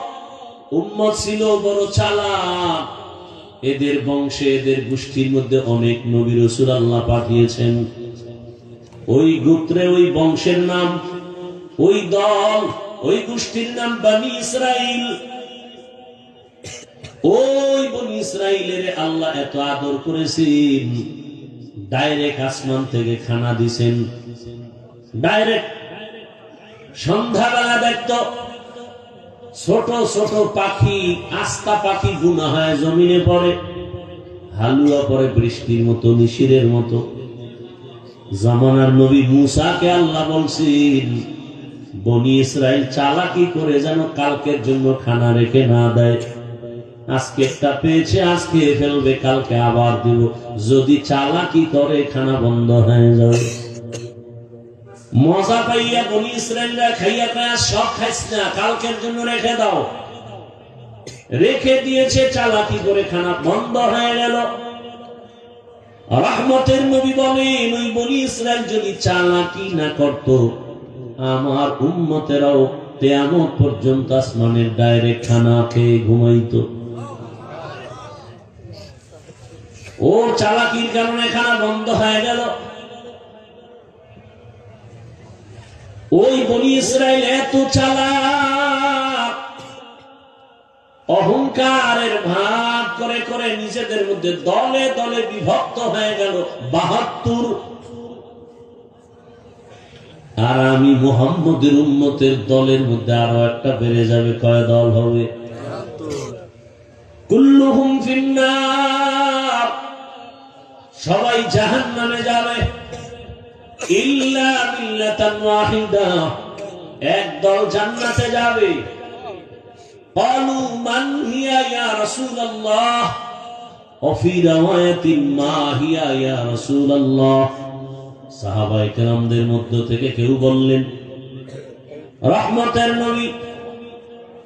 উম্মত ছিল বড় চালাক। এদের বংশে, এদের গোষ্ঠীর মধ্যে অনেক নবী রাসূল আল্লাহ পাঠিয়েছেন। ওই গোত্রে, ওই বংশের নাম, ওই দল, ওই গোষ্ঠীর নাম বনি ইসরাইল। ওই বনি ইসরাইলের আল্লাহ এত আদর করেছেন, ডাইরেক্ট আসমান থেকে খানা দিছেন। ডাইরেক্ট সন্ধ্যাবেলা দেখতো ছোট ছোট পাখি, আস্তা পাখি গুনা হয় জমিনে পড়ে, হালুয়া পড়ে বৃষ্টির মতো, নিশিরের মতো। জামানার নবী মুসাকে আল্লাহ বলছেন বনি ইসরাইল চালাকি করে যেন কালকের জন্য খানা রেখে না দেয়। আজকে একটা পেয়েছে, আজকে ফেলবে, কালকে আবার দিব। যদি চালাকি করে খানা বন্ধ হয়ে যাবে। মজা পাইয়া বনি ইসরাইলরা খাইয়া খাইয়া সব খাইস না, কালকের জন্য রেখে দাও। রেখে দিয়েছে, চালাকি করে খানা বন্ধ হয়ে গেল। রহমতের নবী বলেন ওই বনি ইসরাইল যদি চালাকি না করত, আমার উম্মতেরাও কিয়ামত পর্যন্ত আসমানের ডাইরেক্ট খানা খেয়ে ঘুমাইতো। ও চালাকির কারণে খানা বন্ধ হয়ে গেল। ওই বনি ইসরাইল এত চালাক, অহংকারের ভাগ করে করে নিজেদের মধ্যে দলে দলে বিভক্ত হয়ে গেল ৭২। আর আমি মুহাম্মদের উম্মতের দলের মধ্যে আরো একটা বেড়ে যাবে। কয় দল হবে? কুল্লুহুম ফিন্নার, সবাই জাহান্নামে যাবে। ইল্লা মিল্লাতান ওয়াহিদা, এক দল জান্নাতে যাবে। ক্বালু মান হিয়া ইয়া রাসূলুল্লাহ, ওয়া ফি রাওয়ায়াতিন মা হিয়া ইয়া রাসূলুল্লাহ। সাহাবায়ে কেরামদের মধ্য থেকে কেউ বললেন, রহমতের নবী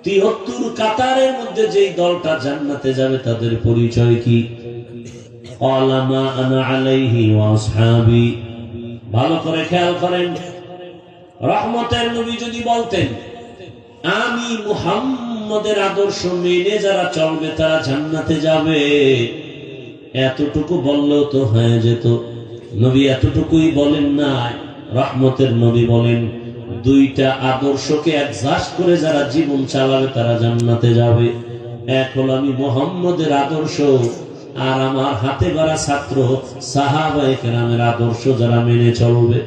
৭৩ কাতারের মধ্যে যেই দলটা জান্নাতে যাবে তাদের পরিচয় কি? ক্বালা মা আনা আলাইহি ওয়া আসহাবি। ভালো করে খেয়াল করেন, রহমতের নবী যদি বলতেন আমি মুহাম্মদের আদর্শ মেনে যারা চলবে তারা জান্নাতে যাবে, এতটুকু বললেও তো হয়ে যেত। নবী এতটুকুই বলেন না। রহমতের নবী বলেন দুইটা আদর্শকে অ্যাডজাস্ট করে যারা জীবন চালাবে তারা জান্নাতে যাবে। এক হলো আমি মুহাম্মদের আদর্শ, আর আমার হাতে গড়া ছাত্র সাহাবায়ে কেরামের আদর্শ যারা মেনে চলবে।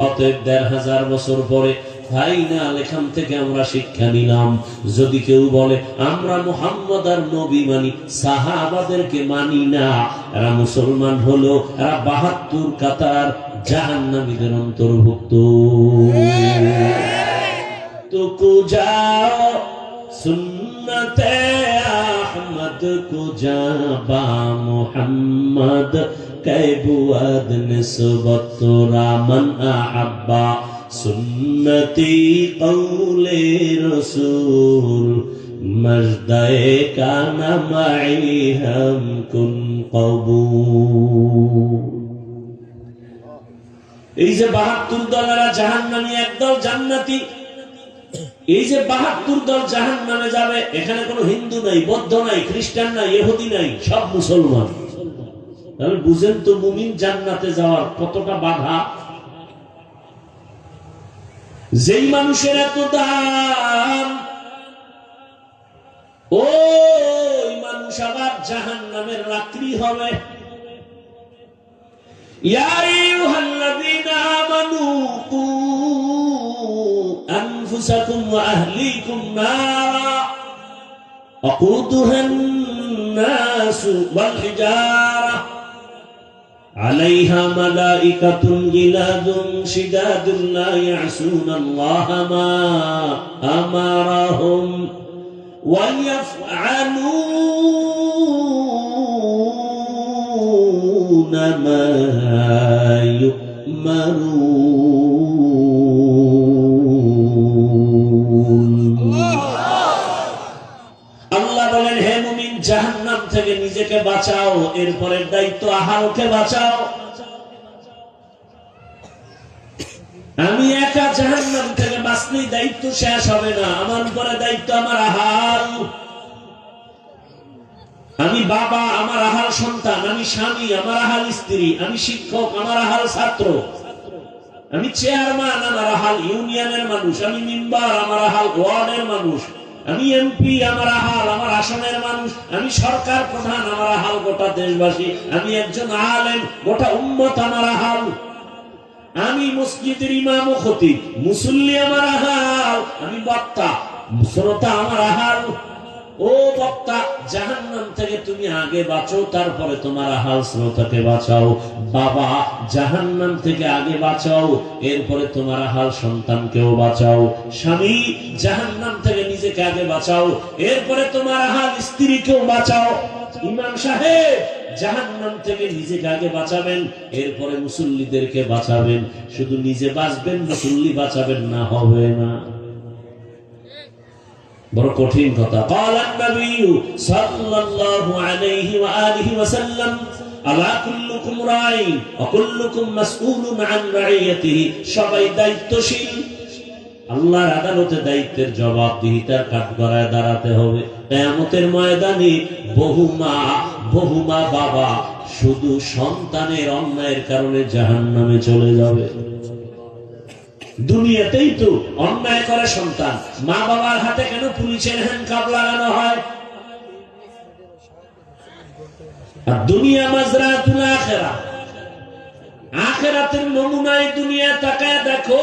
অতএব ১৫০০ বছর পরে ফাইনাল এখান থেকে আমরা শিক্ষা নিলাম, যদি কেউ বলে আমরা মুহাম্মদ আর নবী মানি, সাহাবাদেরকে মানি না, এরা মুসলমান হলো, এরা ৭২ কাতার জাহান্নামীদের অন্তর্ভুক্ত। তো কুজাও সুন্নতে আহমদ কুজা বা মুহাম্মদ कैबुअद निस्बत रामन अहब्बा सुन्नती कौले रसूल मजदाए काना माई हम कुन कबूल। এই যে ৭২ দলেরা জাহান্নামী, একদল জান্নাতি। এই যে ৭২ দল জাহান্নামে যাবে, এখানে কোনো হিন্দু নাই, বৌদ্ধ নাই, খ্রিস্টান নাই, ইহুদি নাই, সব মুসলমান। তাহলে বুঝেন তো মুমিন জান্নাতে যাওয়ার কতটা বাধা। যেই মানুষের এত দাম, ওই মানুষ আবার জাহান্নামের রাত্রি হবে। ইয়া আইয়ুহাল্লাযীনা আমানু কু আনফুসাকুম ওয়া আহলিকুম নারা ওয়াকুদুহান নাসু ওয়াল হিজারা عليها ملائكة غلاظ شداد لا يعصون الله ما أمرهم ويفعلون ما يؤمرون। আল্লাহ বলেন হে মুমিন, জাহান্নাম থেকে নিজেকে বাঁচাও, এরপরের দায়িত্ব আহালকে বাঁচাও। আমি একা জাহান্নাম থেকে বাঁচলেই দায়িত্ব শেষ হবে না, আমার উপরে দায়িত্ব আমার আহাল। আমি বাবা, আমার আহাল সন্তান, আমি স্বামী, আমার আহাল স্ত্রী, আমি শিক্ষক, আমার আহাল ছাত্র, আমি চেয়ারম্যান, আমার আহাল ইউনিয়নের মানুষ, আমি মেম্বার, আমার আহাল ওয়ার্ডের মানুষ, আমি এমপি, আমার আহাল, আমার আসনের মানুষ, আমি সরকার প্রধান, আমার আহাল গোটা দেশবাসী, আমি একজন আলেম, গোটা উম্মত আমার আহাল, আমি মসজিদের ইমাম ও খতিব, মুসল্লি আমার আহাল, আমি বক্তা, শ্রোতা আমার আহাল। ও বক্তা, জাহান্নাম থেকে তুমি আগে বাঁচো, তারপরে তোমার আহাল শ্রোতাকে বাঁচাও। বাবা, জাহান্নাম থেকে আগে বাঁচাও, এরপরে তোমার আহাল সন্তানকেও বাঁচাও। স্বামী, জাহান্নাম থেকে নিজেকে আগে বাঁচাও, এরপরে তোমার আহাল স্ত্রীকেও বাঁচাও। ইমাম সাহেব, জাহান্নাম থেকে নিজেকে আগে বাঁচাবেন, এরপরে মুসল্লিদেরকে বাঁচাবেন। শুধু নিজে বাঁচবেন, মুসল্লি বাঁচাবেন না, হবে না। বড় কঠিন কথা। ক্বালান নবী সাল্লাল্লাহু আলাইহি ওয়া আলিহি ওয়াসাল্লাম, আলা কুল্লুকুম রাঈন ওয়া কুল্লুকুম মাসউলুন আন রাইয়াতিহি। সবাই দায়িত্বশীল, আল্লাহর আদালতে দায়িত্বের জবাবদিহিতার কাঠগড়ায় দাঁড়াতে হবে। কিয়ামতের ময়দানে বহু মা বাবা শুধু সন্তানের অন্যায়ের কারণে জাহান্নামে চলে যাবে। দুনিয়াতেই তো অন্যায় করে সন্তান, মা বাবার হাতে কেন পুলিশের হ্যান্ডকাপ লাগানো হয়? আর দুনিয়া মাজরাতুল আখিরা, আখিরাতের নমুনায় দুনিয়া তাকায় দেখো।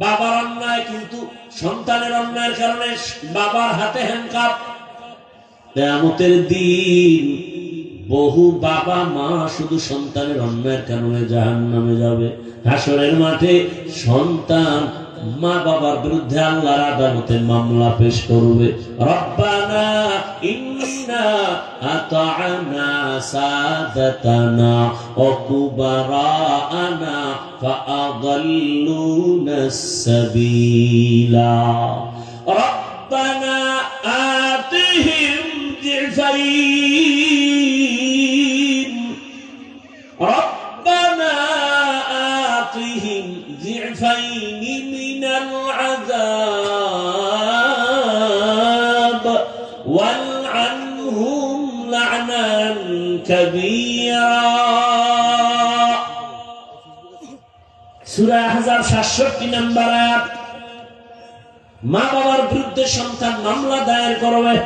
বাবার অন্যায়, কিন্তু সন্তানের অন্যায়ের কারণে বাবার হাতে হ্যান্ডকাপ। কিয়ামতের দিন বহু বাবা মা শুধু সন্তানের অন্যায়ের কারণে জাহান্নামে যাবে। হাসরের মাঠে সন্তান মা বাবার বিরুদ্ধে আল্লাহর আদালতে মামলা পেশ করবে। রব্বানা ইন্না আতা'না সাদাতানা ওয়া কুবারানা ফাআদাল্লুনাস সাবিলা রব্বানা আতিহিম দিফাইন রব্বানা আতিহিম দিফাইন মিনাল আযাব ওয়ালআনহুম লা'নান কাবীরা। সূরা আহজাব 67 নম্বর আয়াত। মা বাবার বিরুদ্ধে সন্তান মামলা দায়ের করবে।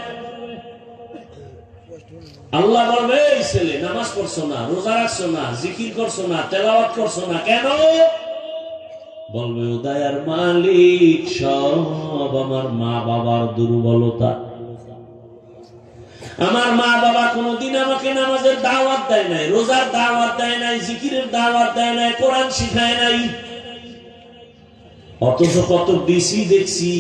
আল্লাহ বলবে, এই ছেলে নামাজ পড়ছো না, রোজা রাখছো না, জিকির করছো না, তেলাওয়াত করছো না, কেন? বলবে, ও দয়ার মালিক, সব আমার মা বাবার দুর্বলতা। আমার মা বাবা কোনদিন আমাকে নামাজের দাওয়াত দেয় নাই, রোজার দাওয়াত দেয় নাই, জিকিরের দাওয়াত দেয় নাই, কোরআন শিখায় নাই। অথচ কত ডিসি দেখছি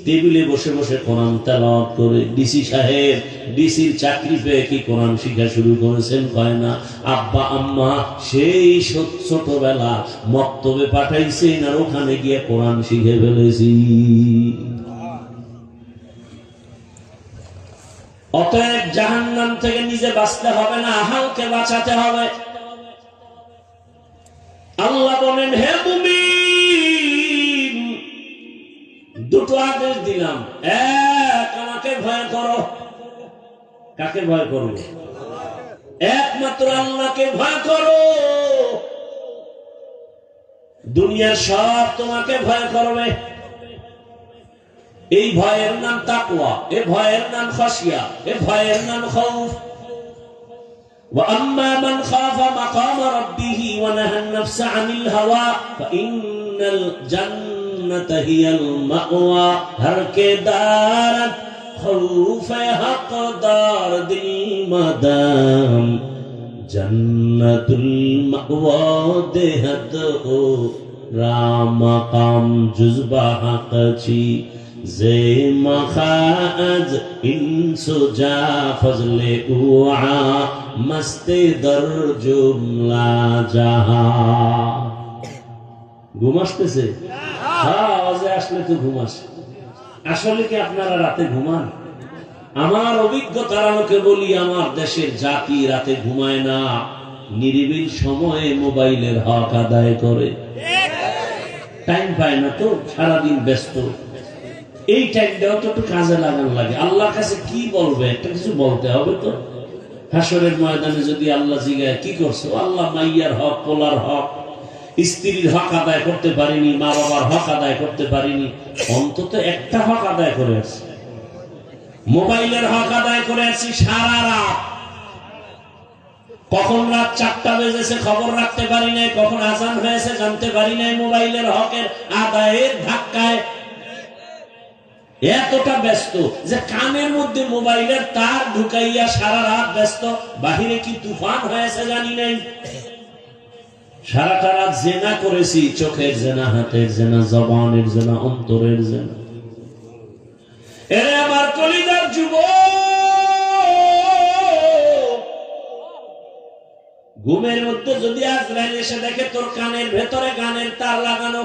টেবিলে বসে বসে কোরআন তেলাওয়াত করে। ডিসি সাহেব ডিসির চাকরি পেয়ে কি কোরআন শিখা শুরু করেছেন? কয় না। আব্বা আম্মা সেই ছোটবেলা মক্তবে পাঠাইছেন, আর ওখানে গিয়ে কোরআন শিখে ফেলেছি। অতএব জাহান্নাম থেকে নিজে বাঁচতে হবে না, আহালকে বাঁচাতে হবে। আল্লাহ বলেন, হে মুমিন, দুটো আদেশ দিলাম। এক, আমাকে ভয় করো। কাকে ভয় করো? একমাত্র আল্লাহকে ভয় করো। দুনিয়ার সব তোমাকে ভয় করবে। এই ভয়ের নাম তাকওয়া, এই ভয়ের নাম খাশিয়া, এই ভয়ের নাম খাউফ। ওয়া আম্মা মান খাফা মাকাম রাব্বিহি ওয়া নাহা আন-নাফসা আনিল হাওয়া ফাইন্নাল জান্নাতা হিয়াল মাওয়া। হর কে দারত খাউফ হকদার দিল মাদাম জান্নাতুল মাওয়া দেহত ও রামাকাম জুজবা হাকচি যে মখাজ ইনসুজা ফজলে উআ মস্তে দর জুমলা জাহা। ঘুম আসতেছে? হ্যাঁ, আওয়াজে আসলে তো ঘুম আসে। আসলে কি আপনারা রাতে ঘুমান? আমার অভিজ্ঞতার আলোকে বলি, আমার দেশের জাতি রাতে ঘুমায় না, নিরিবিল সময়ে মোবাইলের হক আদায় করে। টাইম পায় না তো, সারাদিন ব্যস্ত। এই টাইমটাও তো একটু কাজে লাগানো লাগে। আল্লাহর কাছে কি বলবে? একটা কিছু বলতে হবে তো। হাসরের ময়দানে যদি আল্লাহ জিগায় কি করছো, আল্লাহ মাইয়ার হক, পোলার হক, স্ত্রীর হক আদায় করতে পারিনি, মা বাবার হক আদায় করতে পারিনি, অন্তত একটা হক আদায় করে আসছি। মোবাইলের হক আদায় করে আসছি সারা রাত। কখন রাত 4টা বেজেছে খবর রাখতে পারি নাই, কখন আজান হয়েছে জানতে পারি নাই। মোবাইলের হকের আদায়ের ধাক্কায় এতটা ব্যস্ত যে কানের মধ্যে মোবাইলের তার ঢুকাইয়া সারা রাত ব্যস্ত। বাহিরে কি তুফান হয়েছে জানি নাই। সারাটা রাত জেনা করেছি, চোখের জেনা, হাতের জেনা, জবানের জেনা, অন্তরের জেনা। এরে আমার কলিজার যুবক, ঘুমের মধ্যে যদি আজরাইল এসে দেখে তোর কানের ভেতরে গানের তার লাগানো,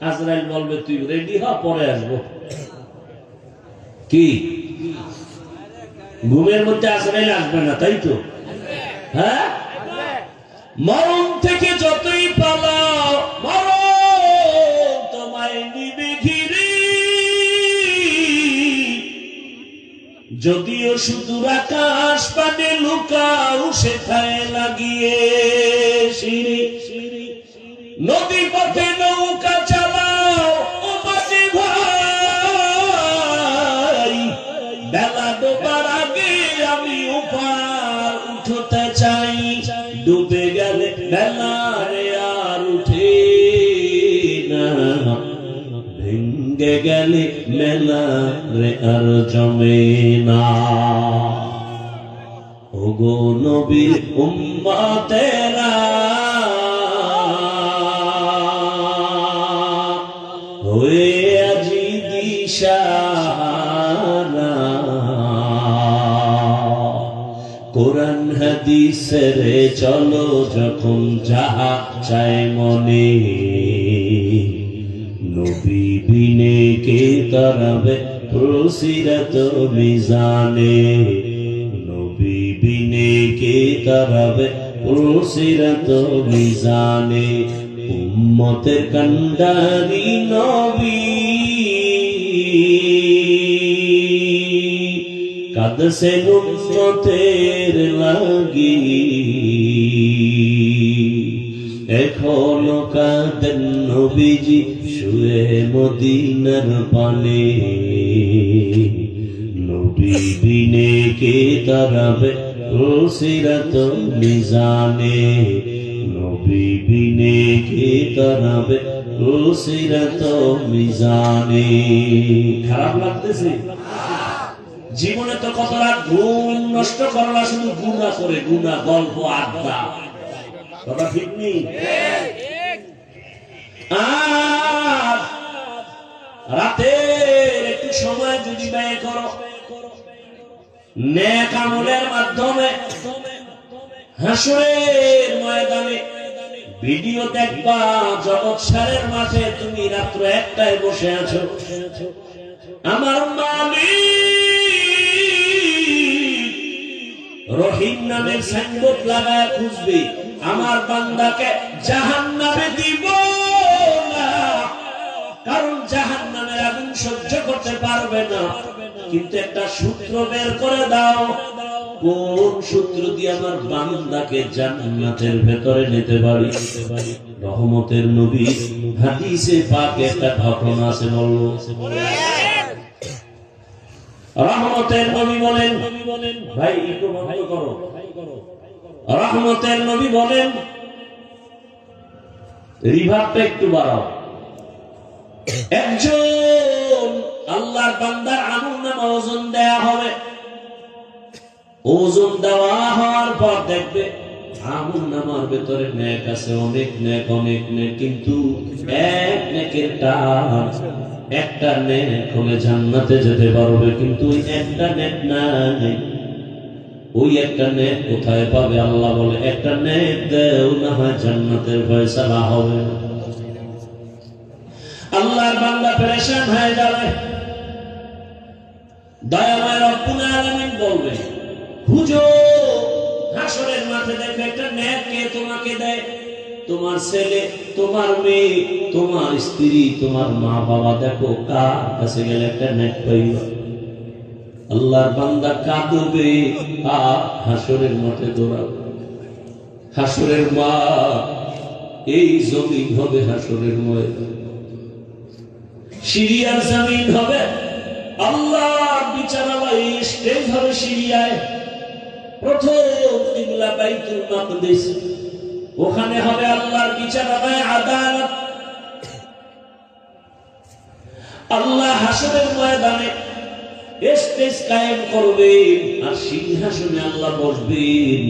আজরাইল বলবে তুই রেডি হ, পরে আসবো। কি ঘুমের মধ্যে আজরাইল আসবে না, তাই তো? হ্যাঁ, মরণ থেকে যতই পালাও মরণ তোমায় নিবে ঘিরে। যদিও সুদূর আকাশ পানে লুকাও সেথায় লাগিয়ে সিঁড়ি। নদী পথে নৌকা চালাও ও মাঝি ভাই, বেলা ডোবার আগে আমি ওপার উঠতে চাই। ডুবে গেলে বেলা রে আর উঠে না, ভেঙ্গে গেলে মেলা রে আর জমে না। ওগো নবীর উম্মতেরা হয়ে আজি দিশাহারা, কোরআন হাদিসের চলো যখন যাহা চায় মনে। নবী বিনে কে তারাবে প্রসিরত মিজানে। নবী বিনে কে তারাবে প্রসিরত মিজানে। উম্মতের কান্ডারি নবী কাঁদছে উম্মতের লাগি। এখনো কাঁদেন নবীজি শুয়ে মদিনার পানে। নবী বিনে কে তারাবে প্রসিরত মিজানে। নবী বিনে কে তারাবে প্রসিরত মিজানে। খারাপ লাগতেছে? জীবনে তো কত রাত ঘুম নষ্ট করলা শুধু গুনাহ করে, গুনাহ, গল্প, আড্ডা। কথা ঠিক নেই? আর রাতের একটু সময় যদি ব্যয় করো নেক আমলের মাধ্যমে, হাসরের ময়দানে ভিডিও দেখবা জগৎ সারের মাঠে তুমি রাত্র 1টায় বসে আছো। আমার মালিক রহিম নামের সাইনবোর্ড লাগায় খুঁজবে, আমার বান্দাকে জাহান্নামে দিব না, কারণ জাহান্নামের আগুন সহ্য করতে পারবে না। কিন্তু একটা সূত্র বের করে দাও, কোন সূত্র দিয়ে আমার বান্দাকে জান্নাতের ভেতরে নিতে পারি। রহমতের নবী হাদিসে পাকে একটা ঘটনা আছে, বলবো। রহমতের নবী বলেন, ভাই একটু বন্ধ করো। রহমতের নবী বলেন, রিভারটা একটু বাড়াও। একজন আল্লাহর বান্দার আমলনামা ওজন দেয়া হবে। ওজন দেওয়া হওয়ার পর দেখবে আমলনামার ভেতরে নেক আছে, অনেক নেক, অনেক নেক, কিন্তু এক নেকের টান, একটা নেক হলে জান্নাতে যেতে পারবে, কিন্তু একটা নেক নাই। ওই একটা নেক কোথায় পাবে? আল্লাহ বলে একটা নেক দেও, না হয় জান্নাতের ফয়সালা হবে। আল্লাহর বান্দা পেরেশান হয়ে যাবে। দয়াময় রব্বুল আলামিন বলবে, হুজুর হাসরের মাঠে দেখবে একটা নেক কে তোমাকে দেয়। তোমার ছেলে, তোমার মেয়ে, তোমার স্ত্রী, তোমার মা বাবা, দেখো কার কাছে গেলে একটা নেক পাইবা। আল্লাহর বান্দা কাঁদবে আর হাসরের মাঠে দৌড়াবে। হাসরের মা এই জমিন হবে হাসরের ময়দান, সিরিয়ার জমিন হবে আল্লাহর বিচারালয়, স্টেজ হবে সিরিয়ায়। প্রথম কিবলা বাইতুল মাকদিস, ওখানে হবে আল্লাহর বিচারালয়, আদালত। আল্লাহ হাসরের ময়দানে স্টেজ কায়েম করবেন আর সিংহাসনে আল্লাহ বসবেন।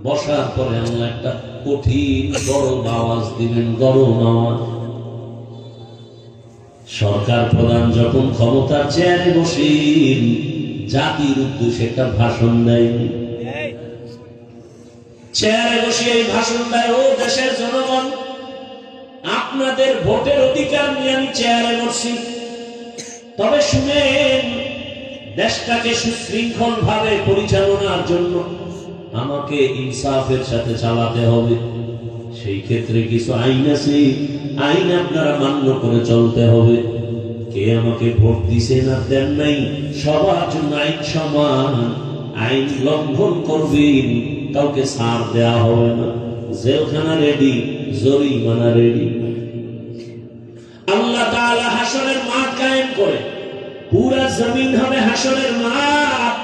বসার পরে আল্লাহ একটা কঠিন গরম আওয়াজ দিবেন, গরম আওয়াজ। সরকার প্রধান যখন ক্ষমতার চেয়ারে বসেন, জাতির উদ্দেশ্যে একটা ভাষণ দেয়, চেয়ারে বসে এই ভাষণ দেয়, ও দেশের জনগণ, আপনাদের ভোটের অধিকার নিয়ে আমি চেয়ারে বসছি, তবে শুনেন, দেশটাকে সুশৃঙ্খল ভাবে পরিচালনার জন্য আমাকে ইনসাফের সাথে চালাতে হবে। সেই ক্ষেত্রে কিছু আইন আছে, আইন আপনারা মান্য করে চলতে হবে। কে আমাকে ভোট দিছে না দেন নাই, সবার জন্য আইন সমান, আইন লঙ্ঘন করবেন কাউকে ছাড় দেওয়া হবে না, জেলখানা রেডি, জরিমানা রেডি। আল্লাহ তাআলা হাসরের মাঠ কায়েম করে, পুরা জমিন হবে হাসরের মাঠ,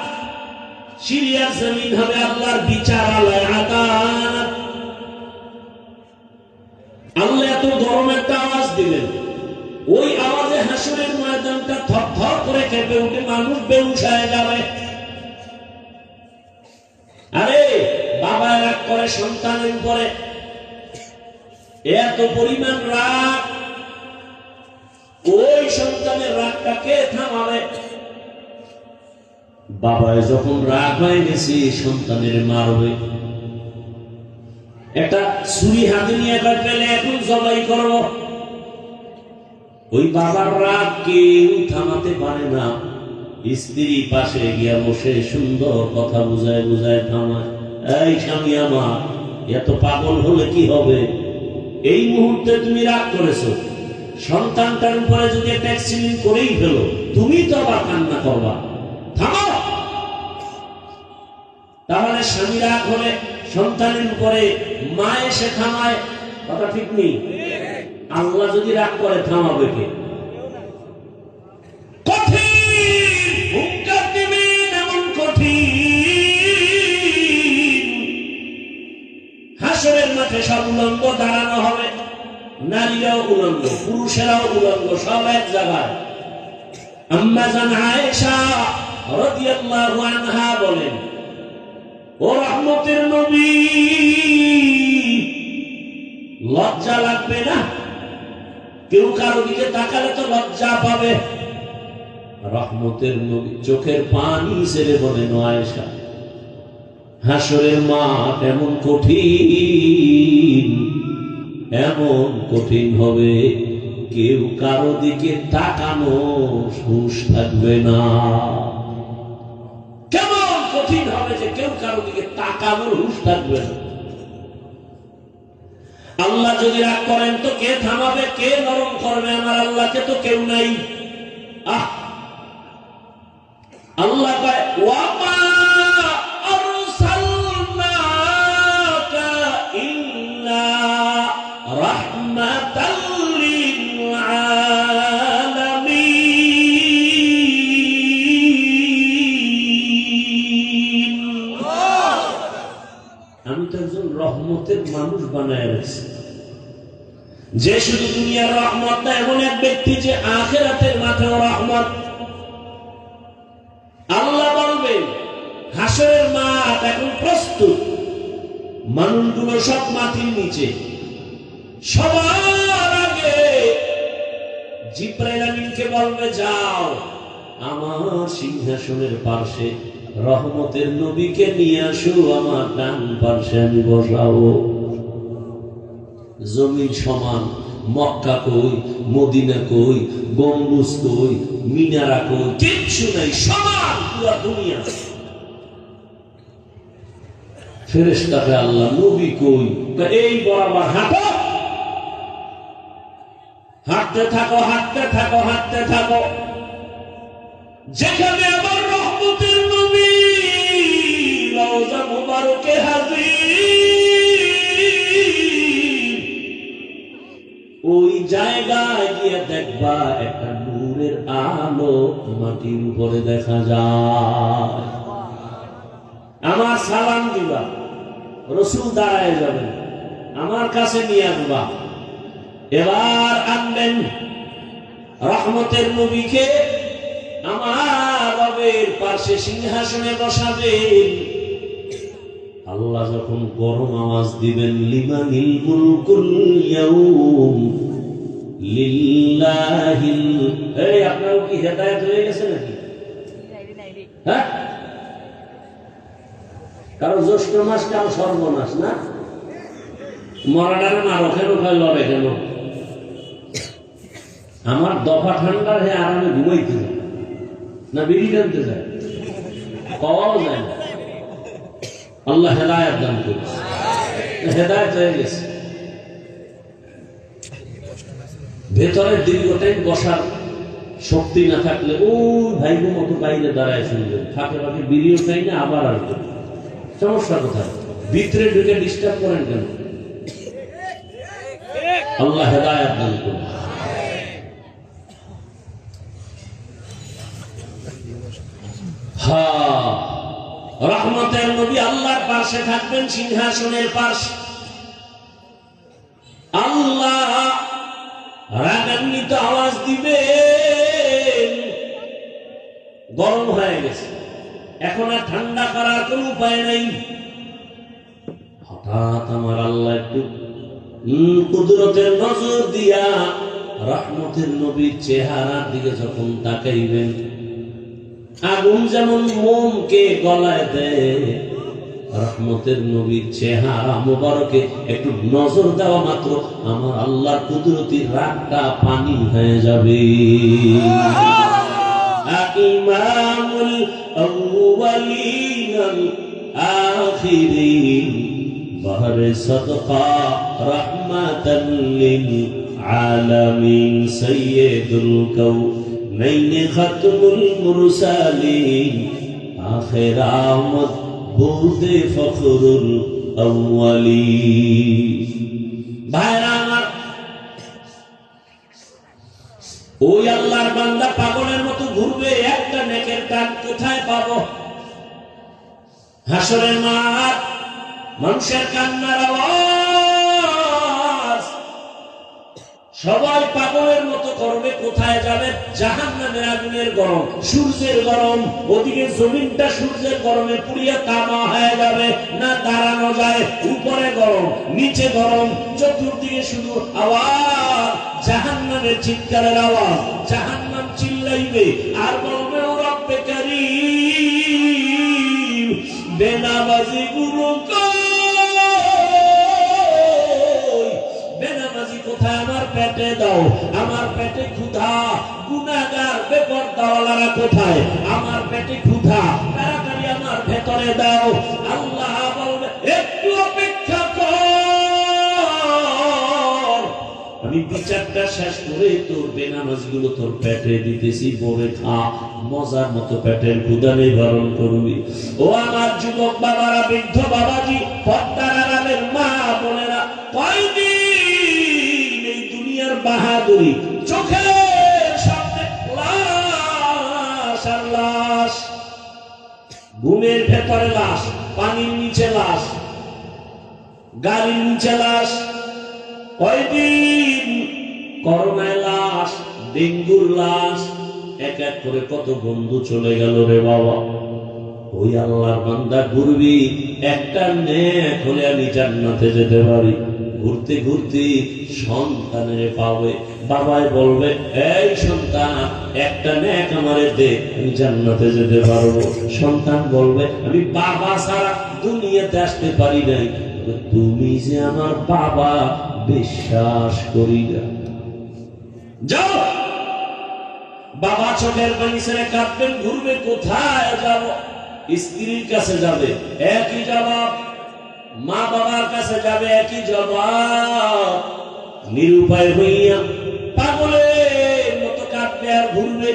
সিরিয়ার জমিন হবে আল্লাহর বিচারালয়, আদালত। আল্লাহ এত গরম একটা আওয়াজ দিলেন, ওই আওয়াজে হাসরের ময়দানটা থরথর করে কেঁপে উঠে, মানুষ বেহুশ হয়ে যাবে। আরে বাবা রাগ করে সন্তানের উপরে, এত পরিমাণ রাগ, ওই সন্তানের রাগটা কে থামাবে? বাবায় যখন রাগ হয়ে গেছে, সন্তানের মারবে, একটা ছুরি হাতে নিয়ে পেলে এখন জবাই করব, ওই বাবার রাগ কেউ থামাতে পারে না। স্ত্রী পাশে গিয়া বসে সুন্দর কথা বুঝায় বুঝায় থামায়, এই স্বামী আমার, এত পাগল হলে কি হবে? এই মুহূর্তে তুমি রাগ করেছো, সন্তানটার উপরে যদি একটা অ্যাক্সিডেন্ট করেই ফেলো, তুমি তো আবার কান্না করবা, থামো। তাহলে স্বামী রাগ হলে সন্তানের উপরে মা এসে থামায়, কথা ঠিক নেই। আল্লাহ যদি রাগ করে থামাবে কে? কঠিন হুঙ্কার দিবেন, এমন কঠিন। হাসরের মাঠে সব উলঙ্গ দাঁড়ানো হবে, নারীরাও উলঙ্গ, পুরুষেরাও উলঙ্গ, সব এক জায়গায়। আম্মা জান আয়েশা রাদিয়াল্লাহু আনহা বলেন, ও রহমতের নবী, লজ্জা লাগবে না? কেউ কারো দিকে তাকালে তো লজ্জা পাবে। রহমতের নবী চোখের পানি ছেড়ে বলেন, আয়েশা, হাসরের মাঠ এমন কঠিন, এমন কঠিন হবে, কেউ কারো দিকে তাকানো হুঁশ থাকবে না। কেমন কঠিন হবে যে কেউ কারো দিকে তাকানোর হুঁশ থাকবে না। আল্লাহ যদি রাগ করেন তো কে থামাবে, কে নরম করবে? আমার আল্লাহকে তো কেউ নাই। আল্লাহ কয়, ওয়ামা আরসালনাকা ইল্লা রাহমাতাল লিল আলামিন। আমি তো একজন রহমতের মানুষ বানায় রাখছি, যে শুধু দুনিয়ার রহমত না, এমন এক ব্যক্তি যে আখিরাতের মাঠেও রহমত। আল্লাহ বলবেন, হাসরের মাঠ এখন প্রস্তুত, মানুষগুলো সব মাটির নিচে। সবার আগে জিবরাইল আমিনকে বলবে, যাও আমার সিংহাসনের পাশে রহমতের নবীকে নিয়ে আসো, আমার ডান পাশে আমি বসাবো। জমিন সমান, মক্কা কই, মদিনা কই, গম্বুজ কই, মিনারা কই, কিচ্ছু নাই, সমান পুরো দুনিয়া। ফেরেশতাকে আল্লাহ, নবী কই? এই বরাবর হাঁটো, হাঁটতে থাকো, হাঁটতে থাকো, হাঁটতে থাকো, যেখানে আমার রহমতের নবী রওজা মুবারকে হাজির, জায়গায় গিয়ে দেখবা একটা নূরের আলো মাটির উপরে দেখা যায়। আমার সালাম দিবা, রসুল দাঁড়ায় যাবেন, আমার কাছে নিয়ে আসবা। এবার আনবেন রহমতের নবীকে, আমার রবের পাশে সিংহাসনে বসাবেন। আল্লাহ যখন গরম আওয়াজ দিবেন, লিমানিল মুলকুল ইয়াউম লিল্লাহিল। এই আপনার কি হেদায়েত হয়ে গেছে নাকি? হ্যাঁ, কারো জ্যৈষ্ঠ মাস কারো সর্বনাশ না। মরাডারে মারো কেন, খায় লড়ে কেন? আমার দফা ঠান্ডার হে আরামে ঘুমাইতে যায় না, বিড়ি টানতে যায়, পাওয়াও যায় না। আল্লাহ হেদায়েত দান করুন, হেদায়েত হয়ে গেছে। ভেতরে দীর্ঘ টাইম বসার শক্তি না থাকলে ওই ভাইগো মতো বাইরে দাঁড়ায় শুনবেন, ফাঁকে ফাঁকে বিড়িও চাই না, আবার আসবে। সমস্যা কোথায়? ভিতরে ঢুকে ডিস্টার্ব করেন কেন? আল্লাহ হেদায়েত দান করুন। রহমতের নবী আল্লাহর পাশে থাকবেন, সিংহাসনের পাশে। আল্লাহ রাগান্বিত আওয়াজ দিবেন, গরম হয়ে গেছে, এখন আর ঠান্ডা করার কোন উপায় নাই। হঠাৎ আমার আল্লাহ একটু কুদরতের নজর দিয়া রহমতের নবীর চেহারার দিকে যখন তাকাইবেন, আগুন যেমন মোমকে গলায় দেয়, রহমতের নবীর চেহারা মোবারকে একটু নজর দেওয়া মাত্র আমার আল্লাহর কুদরতি রাগটা পানি হয়ে যাবে। ইমামুল আউয়ালিন আল আখিরিন বাহরে সাদকা রাহমাতাল লিল আলামিন সাইয়্যিদুল কাউনাইন খাতমুল মুরসালিন আখির আমদ বুদে ফখরুল আউয়ালিন। ভাইরা আমার, ওই আল্লাহর বান্দা পাগলের মতো ঘুরবে, একটা নেকের কাজ কোথায় পাবো? হাসরের মাঠ, মানুষের কান্নার আওয়াজ, সবাই পাগলের মতো করবে। কোথায় যাবে? জাহান্নামের আগুনের গরম, সূর্যের গরম, ওদিকে জমিনটা সূর্যের গরমে পুড়িয়ে তামা হয়ে যাবে, না দাঁড়ানো যায়। উপরে গরম, নিচে গরম, চতুর্দিকে শুধু আওয়াজ, জাহান্নামের চিৎকারের আওয়াজ। জাহান্নাম চিল্লাইবে আর বলবে, ও রব্বে কারীম, বেনামাজি গুলো কোথায়? আমার পেটে দাও, আমার পেটে ক্ষুধা। গুনাহগার বেপরদাওয়ালারা কোথায়? আমার পেটে ক্ষুধা, তাড়াতাড়ি আমার ভেতরে দাও। আল্লাহ বলবে, একটু অপেক্ষা কর, আমি বিচারটা শেষ করে তোর বেনামাজগুলো তোর পেটে দিতেছি, বলে খা, মজার মতো পেটের ক্ষুধা নিবারণ করবি। ও আমার যুবক বাবারা, বৃদ্ধ বাবাজি, পর্দার আড়ালের মা বোনেরা, কয়দিন বাহাদুরি, চোখের সামনে লাশ আর লাশ, ঘুমের ভেতরে লাশ, পানির নিচে লাশ, গাড়ির নিচে লাশ, কয়দিন করোনায় লাশ, ডেঙ্গুর লাশ, এক এক করে কত বন্ধু চলে গেল রে বাবা। ওই আল্লাহর বান্দা ঘুরবি, একটা নেক হলে আমি জান্নাতে যেতে পারি। ঘুরতে ঘুরতে সন্তানের পাবে, বাবাই বলবে, এই সন্তান, একটা নেক আমারে দে, আমি জান্নাতে যেতে পারবো। সন্তান বলবে, আমি বাবা ছাড়া দুনিয়াতে আসতে পারি নাই, তুমি যে আমার বাবা, বিশ্বাস করি না। যাও, বাবা চোখের পানি ছেড়ে কাঁদবেন, ঘুরবে, কোথায় যাব? স্ত্রীর কাছে যাবে, একই জবাব। মা বাবার কাছে যাবে, একই জবাব। নিরুপায় হইয়া পাগলের মতো কাঁদবে আর ঘুরবে।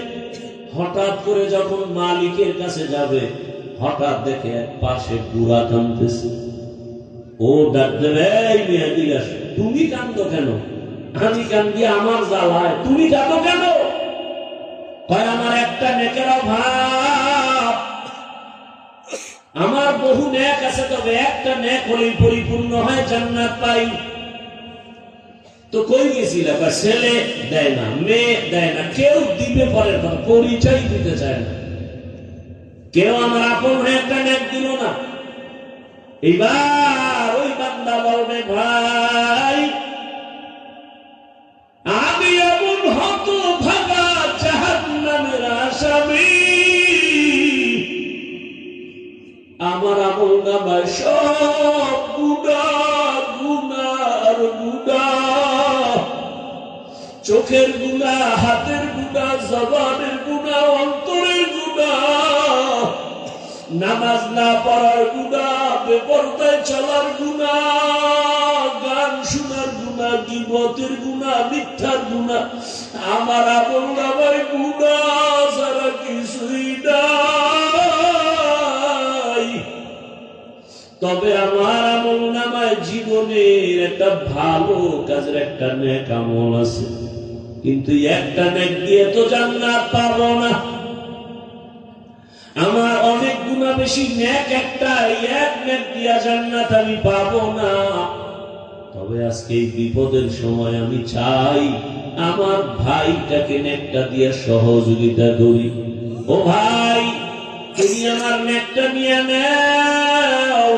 হঠাৎ করে যখন মালিকের কাছে যাবে, হঠাৎ দেখে এক পাশে বুড়া কাঁদতেছে। ও ডাক দেবে, এই মেয়ে দিকে আসো। তুমি কাঁদো কেন? আমি কান্দি আমার জ্বালায়, তুমি কাঁদো কেন? কয় আমার একটা নেকের অভাব, আমার বহু নেক আছে, তবে একটা নেক হলেই পরিপূর্ণ হয়, জান্নাত পাই। তো কই গেছিল? ছেলে দেয় না, মেয়ে দেয় না, কেউ দিবে পরের পর, পরিচয় দিতে চায় না, কেউ আমার আপন হয়ে একটা নেক দিল না। এইবার ওই বান্দা বলবে, ভাই আমি এমন হতভাগা জাহান্নামের আসামি, আমার আমল নামায় সব গুনাহ, গুনার গুনাহ, চোখের গুনাহ, হাতের গুনাহ, জবানের গুনাহ, অন্তরের গুনাহ, নামাজ না পড়ার গুনাহ, বেপরদায় চলার গুনাহ, গান শোনার গুনাহ, গীবতের গুনাহ, মিথ্যার গুনাহ, আমার আমল নামায় গুনাহ ছাড়া কিছুই নাই। তবে আমার আমল নামায় জীবনের একটা ভালো কাজের একটা নেক আমল আছে, কিন্তু একটা নেক দিয়ে তো জান্নাত পাবো না। আমার অনেক গুনাহ বেশি, নেক একটা, এক নেক দিয়া জান্নাত আমি পাবো না। তবে আজকে এই বিপদের সময় আমি চাই আমার ভাইটাকে নেকটা দিয়ে সহযোগিতা করি। ও ভাই, তুমি আমার নেকটা নিয়ে নাও।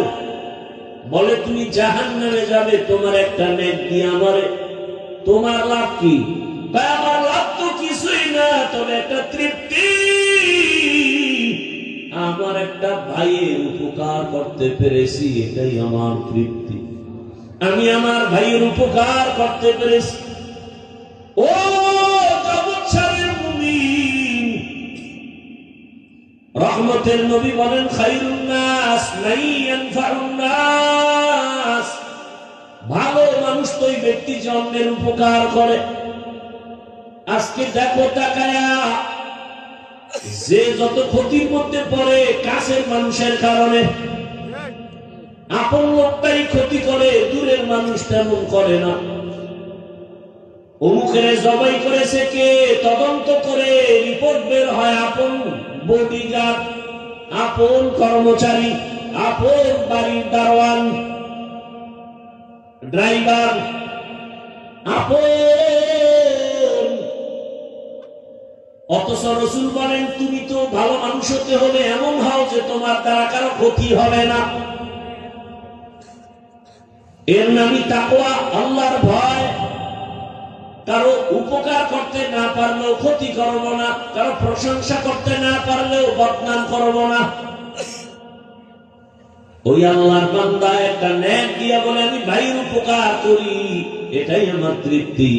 বলে তুমি জাহান্নামে যাবে, তোমার একটা নেক দিয়ে আমারে, তোমার লাভ কি? আমার লাভ তো কিছুই না, তবে একটা তৃপ্তি, আমার একটা ভাইয়ের উপকার করতে পেরেছি, এটাই আমার তৃপ্তি। আমি আমার ভাইয়ের উপকার করতে পেরেছি। ও জগৎসারের মুমিন, রহমতের নবী বলেন, খায়রুন নাস মান ইয়ানফাউন নাস, ভালো মানুষ তো ওই ব্যক্তি যে অন্যের উপকার করে। আজকে দেখো তাকায়া, যে যত ক্ষতির মধ্যে পড়ে কাছের মানুষের কারণে, আপন লোকটাই ক্ষতি করে, দূরের মানুষ তেমন করে না। অমুকের জবাই করেছে কে, তদন্ত করে রিপোর্ট বের হয়, আপন বডিগার্ড, আপন কর্মচারী, আপন বাড়ির দারোয়ান, ড্রাইভার, আপন। অথচ রাসূল বলেন, তুমি তো ভালো মানুষ হতে হবে, এমন হও যে তোমার দ্বারা কারো ক্ষতি হবে না। এর নামই তাকওয়া, আল্লাহর ভয়। কারো উপকার করতে না পারলেও ক্ষতি করব না, কারো প্রশংসা করতে না পারলেও বদনাম করব না। ওই আল্লাহর বান্দা একটা নেক দিয়া বলে আমি ভাইয়ের উপকার করি, এটাই আমার তৃপ্তি,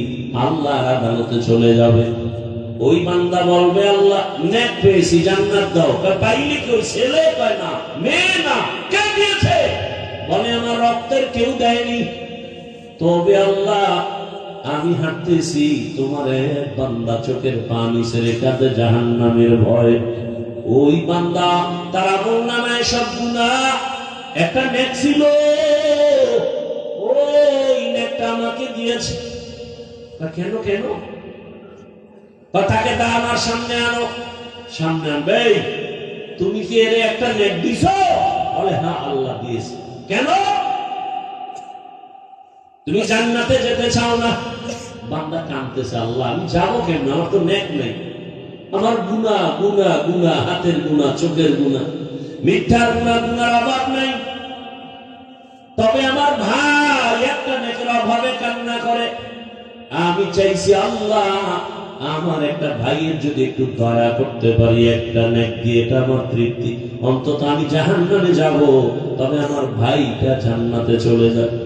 আল্লাহর আদালতে চলে যাবে। ওই বান্দা বলবে, আল্লাহ নেক পেয়েছি, জান্নাত দাও। পাইলি কেউ? ছেলে কয় না, মেয়ে না, কে দিয়েছে? বলে আমার রক্তের কেউ দেয়নি। তবে আল্লাহ আমি হাঁটতেছি, তোমার এক বান্দা চোখের পানি ছেড়ে কাঁদে জাহান্নামের ভয়। ওই বান্দা তার আমল নামায় সব গুনাহ, একটা নেক ছিল, ওই নেকটা আমাকে দিয়েছে। কেন কেন? তাকে তা আমার সামনে আনো। সামনে আনবে, তুমি কি এর একটা নেক দিছো? বলে হ্যাঁ আল্লাহ দিয়েছে। কেন? তুমি জান্নাতে যেতে চাও না? বান্দা কাঁদতেছে, আল্লাহ আমি যাবো কেন? আমার তো নেক নেই, আমার গুনাহ গুনাহ গুনাহ, হাতের গুনাহ, চোখের গুনাহ, মিথ্যার গুনাহ, গুনার অভাব নাই। তবে আমার ভাই একটা নেকের অভাবে কান্না করে। আমি চাইছি আল্লাহ আমার একটা ভাইয়ের যদি একটু দয়া করতে পারি, একটা নেক দিয়ে, এটা আমার তৃপ্তি। অন্তত আমি জাহান্নামে যাব, তবে আমার ভাইটা জান্নাতে চলে যাবে।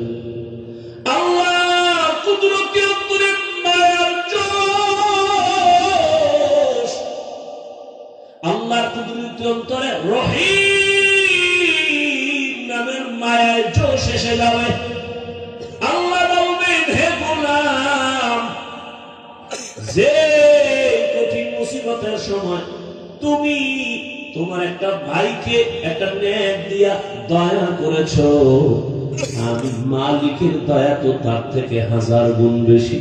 আল্লাহ কুদরতি অন্তরে মায়ার জোশ, আল্লাহর কুদরতি অন্তরে রহিম নামের মায়ার জোশ এসে যাবে। আল্লাহ বলবেন, হে গোলাম, যে কঠিন মুসিবতের সময় তুমি তোমার একটা ভাইকে একটা নেক দিয়া দয়া করেছো, আমি মালিকের দয়া তো তার থেকে 1000 গুণ বেশি।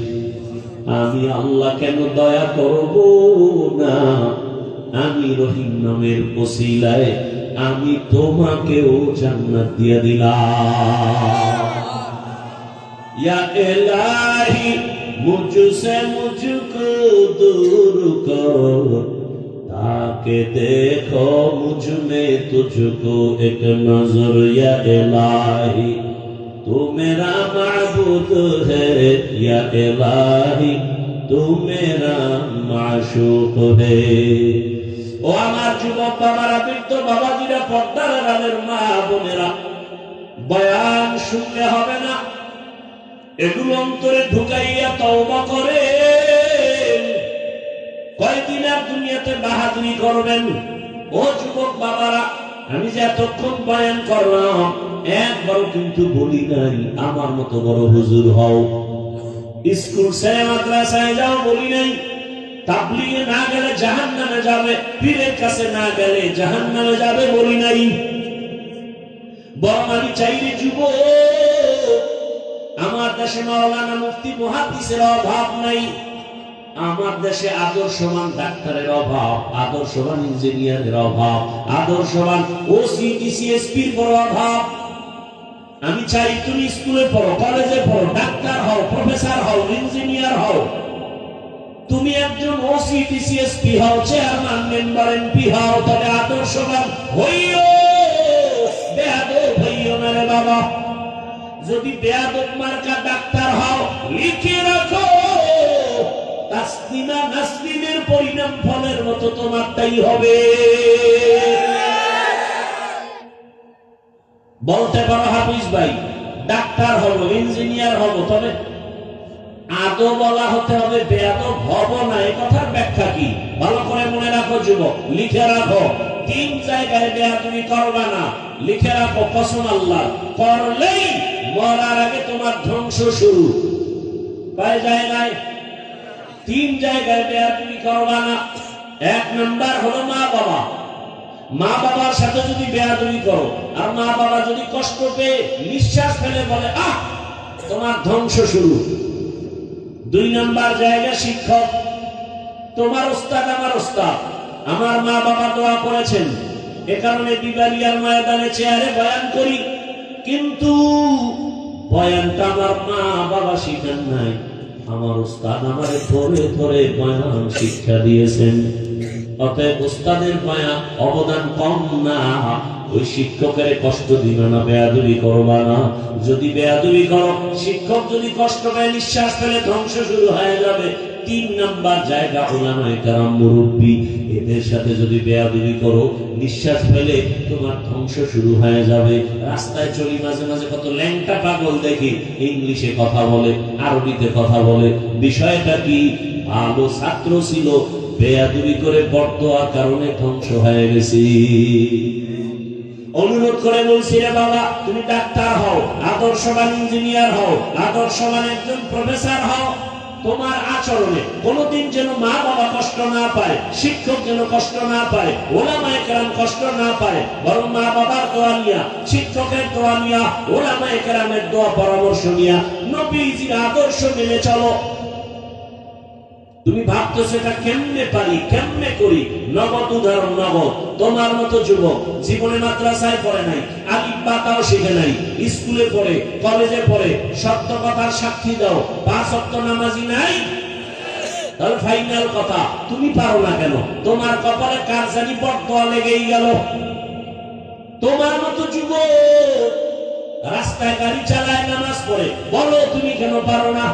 আমি আল্লাহ কেন দয়া করব না? আমি রহিম নামের ওসিলায় আমি তোমাকেও জান্নাত দিয়ে দিলাম। ইয়া ইলাহি মুঝসে মুঝকো दूर कर, ताके देखो मुझ में तुझको एक नजर। या इलाही तू मेरा माबूद है, या इलाही तू मेरा माशूक है। ও আমার যুবক বাবারা, বৃদ্ধ বাবাজিরা, পর্দার আড়ালের মা বোনেরা, বয়ান শুনলে হবে না, এগুলো অন্তরে ঢুকাইয়া তওবা করে কয়দিন আর দুনিয়াতে বাহাদুরি করবেন। ও যুবক বাবারা, আমি যে এতক্ষণ বয়ান করলাম একবারও কিন্তু বলি নাই আমার মতো বড় হুজুর হও, স্কুল ছেড়ে মাদ্রাসায় যাও বলি নাই, তাবলীগে না গেলে জাহান্নামে যাবে, পীরের কাছে না গেলে জাহান্নামে যাবে বলি নাই। বরং আমি চাইলে যুবক, আমার দেশে মাওলানা মুফতি মুহাদ্দিসের অভাব নাই, আমার দেশে আদর্শবান ডাক্তারের অভাব, আদর্শবান ইঞ্জিনিয়ারের অভাব, আদর্শবান ওসি ডিসিএসপির বড় অভাব। আমি চাই তুমি স্কুলে পড়ো, কলেজে পড়ো, ডাক্তার হও, প্রফেসর হও, ইঞ্জিনিয়ার হও, তুমি একজন ওসি ডিসিএসপি হও, চেয়ারম্যান মেম্বার এমপি হও, তবে আদর্শবান হইও, বেয়াদব হইও না রে বাবা। যদি বেয়াদব মার্কা ডাক্তার হও, লিখে রাখো তাসলিমা নাসরিনের পরিণাম ফলের মতো তোমারটাই হবে। বলতে পারো হাফিজ ভাই ডাক্তার হব, ইঞ্জিনিয়ার হব, তবে আদৌ বলা হতে হবে, বেয়াদব হব না। এই কথার ব্যাখ্যা কি ভালো করে মনে রাখো যুবক, লিখে রাখো। 3 জায়গায় বেয়াদবি করবা না, লিখে রাখো কসম আল্লাহ, করলেই মরার আগে তোমার ধ্বংস শুরু। কয় জায়গায়? 3 জায়গায় বেয়াদবি করবা না। 1 নাম্বার হলো মা বাবা। মা বাবার সাথে যদি বেয়াদবি করো আর মা বাবা যদি কষ্ট পেয়ে নিঃশ্বাস ফেলে বলে আহ, তোমার ধ্বংস শুরু। 2 নাম্বার জায়গা শিক্ষক, তোমার ওস্তাদ আমার ওস্তাদ, আমার মা বাবা দোয়া করেছেন, এ কারণে বিবালিয়ার ময়দানে চেয়ারে বয়ান করি, কিন্তু বয়ানটা আমার মা বাবা শিখান নাই, আমার ওস্তাদ আমারে ধরে ধরে বয়ান শিক্ষা দিয়েছেন। অতএব ওস্তাদের বয়ান অবদান কম না, ওই শিক্ষকের কষ্ট দিবে না, বেয়াদবি করবা না। যদি বেয়াদবি করো, শিক্ষক যদি কষ্ট পায়, নিঃশ্বাস ফেলে ধ্বংস শুরু হয়ে যাবে। 3 নাম্বার জায়গা উলামায়ে কেরাম, মুরব্বী, এদের সাথে যদি বেয়াদবি করো, নিঃশ্বাস ফেলে তোমার ধ্বংস শুরু হয়ে যাবে। রাস্তায় চলি মাঝে মাঝে কত ল্যাংটা পাগল দেখি, ইংলিশে কথা বলে, আরবিতে কথা বলে। বিষয়টা কি? ভালো ছাত্র ছিল, বেয়াদবি করে বর্তমার কারণে ধ্বংস হয়ে গেছি। অনুরোধ করে বলছি রে বাবা, তুমি ডাক্তার হও, আদর্শবান ইঞ্জিনিয়ার হও, আদর্শবান একজন প্রফেসর হও, তোমার আচরণে কোনদিন যেন মা বাবা কষ্ট না পায়, শিক্ষক যেন কষ্ট না পায়, ওলামায়ে কেরাম কষ্ট না পায়, বরং মা বাবার দোয়া নিয়া, শিক্ষকের দোয়া নিয়া, ওলামায়ে কেরামের দোয়া পরামর্শ নিয়া নবীজির আদর্শ মেনে চলো। তুমি ভাবতেছো এটা কেমনে পারি, কেমনে করি? নগদ উদাহরণ, নগদ। তোমার মতো যুবক জীবনে মাদ্রাসায় পড়ে নাই, আলিফ বা তাও শিখে নাই, স্কুলে পড়ে, কলেজে পড়ে, সত্য কথার সাক্ষী দাও, 5 ওয়াক্ত নামাজি নাই, তাহলে ফাইনাল কথা, তুমি পারো না কেন? তোমার কপালে কার জানি বদদোয়া লেগেই গেল। তোমার মতো যুবক রাস্তায় গাড়ি চালায়, নামাজ পড়ে, বলো তুমি কেন পারো না?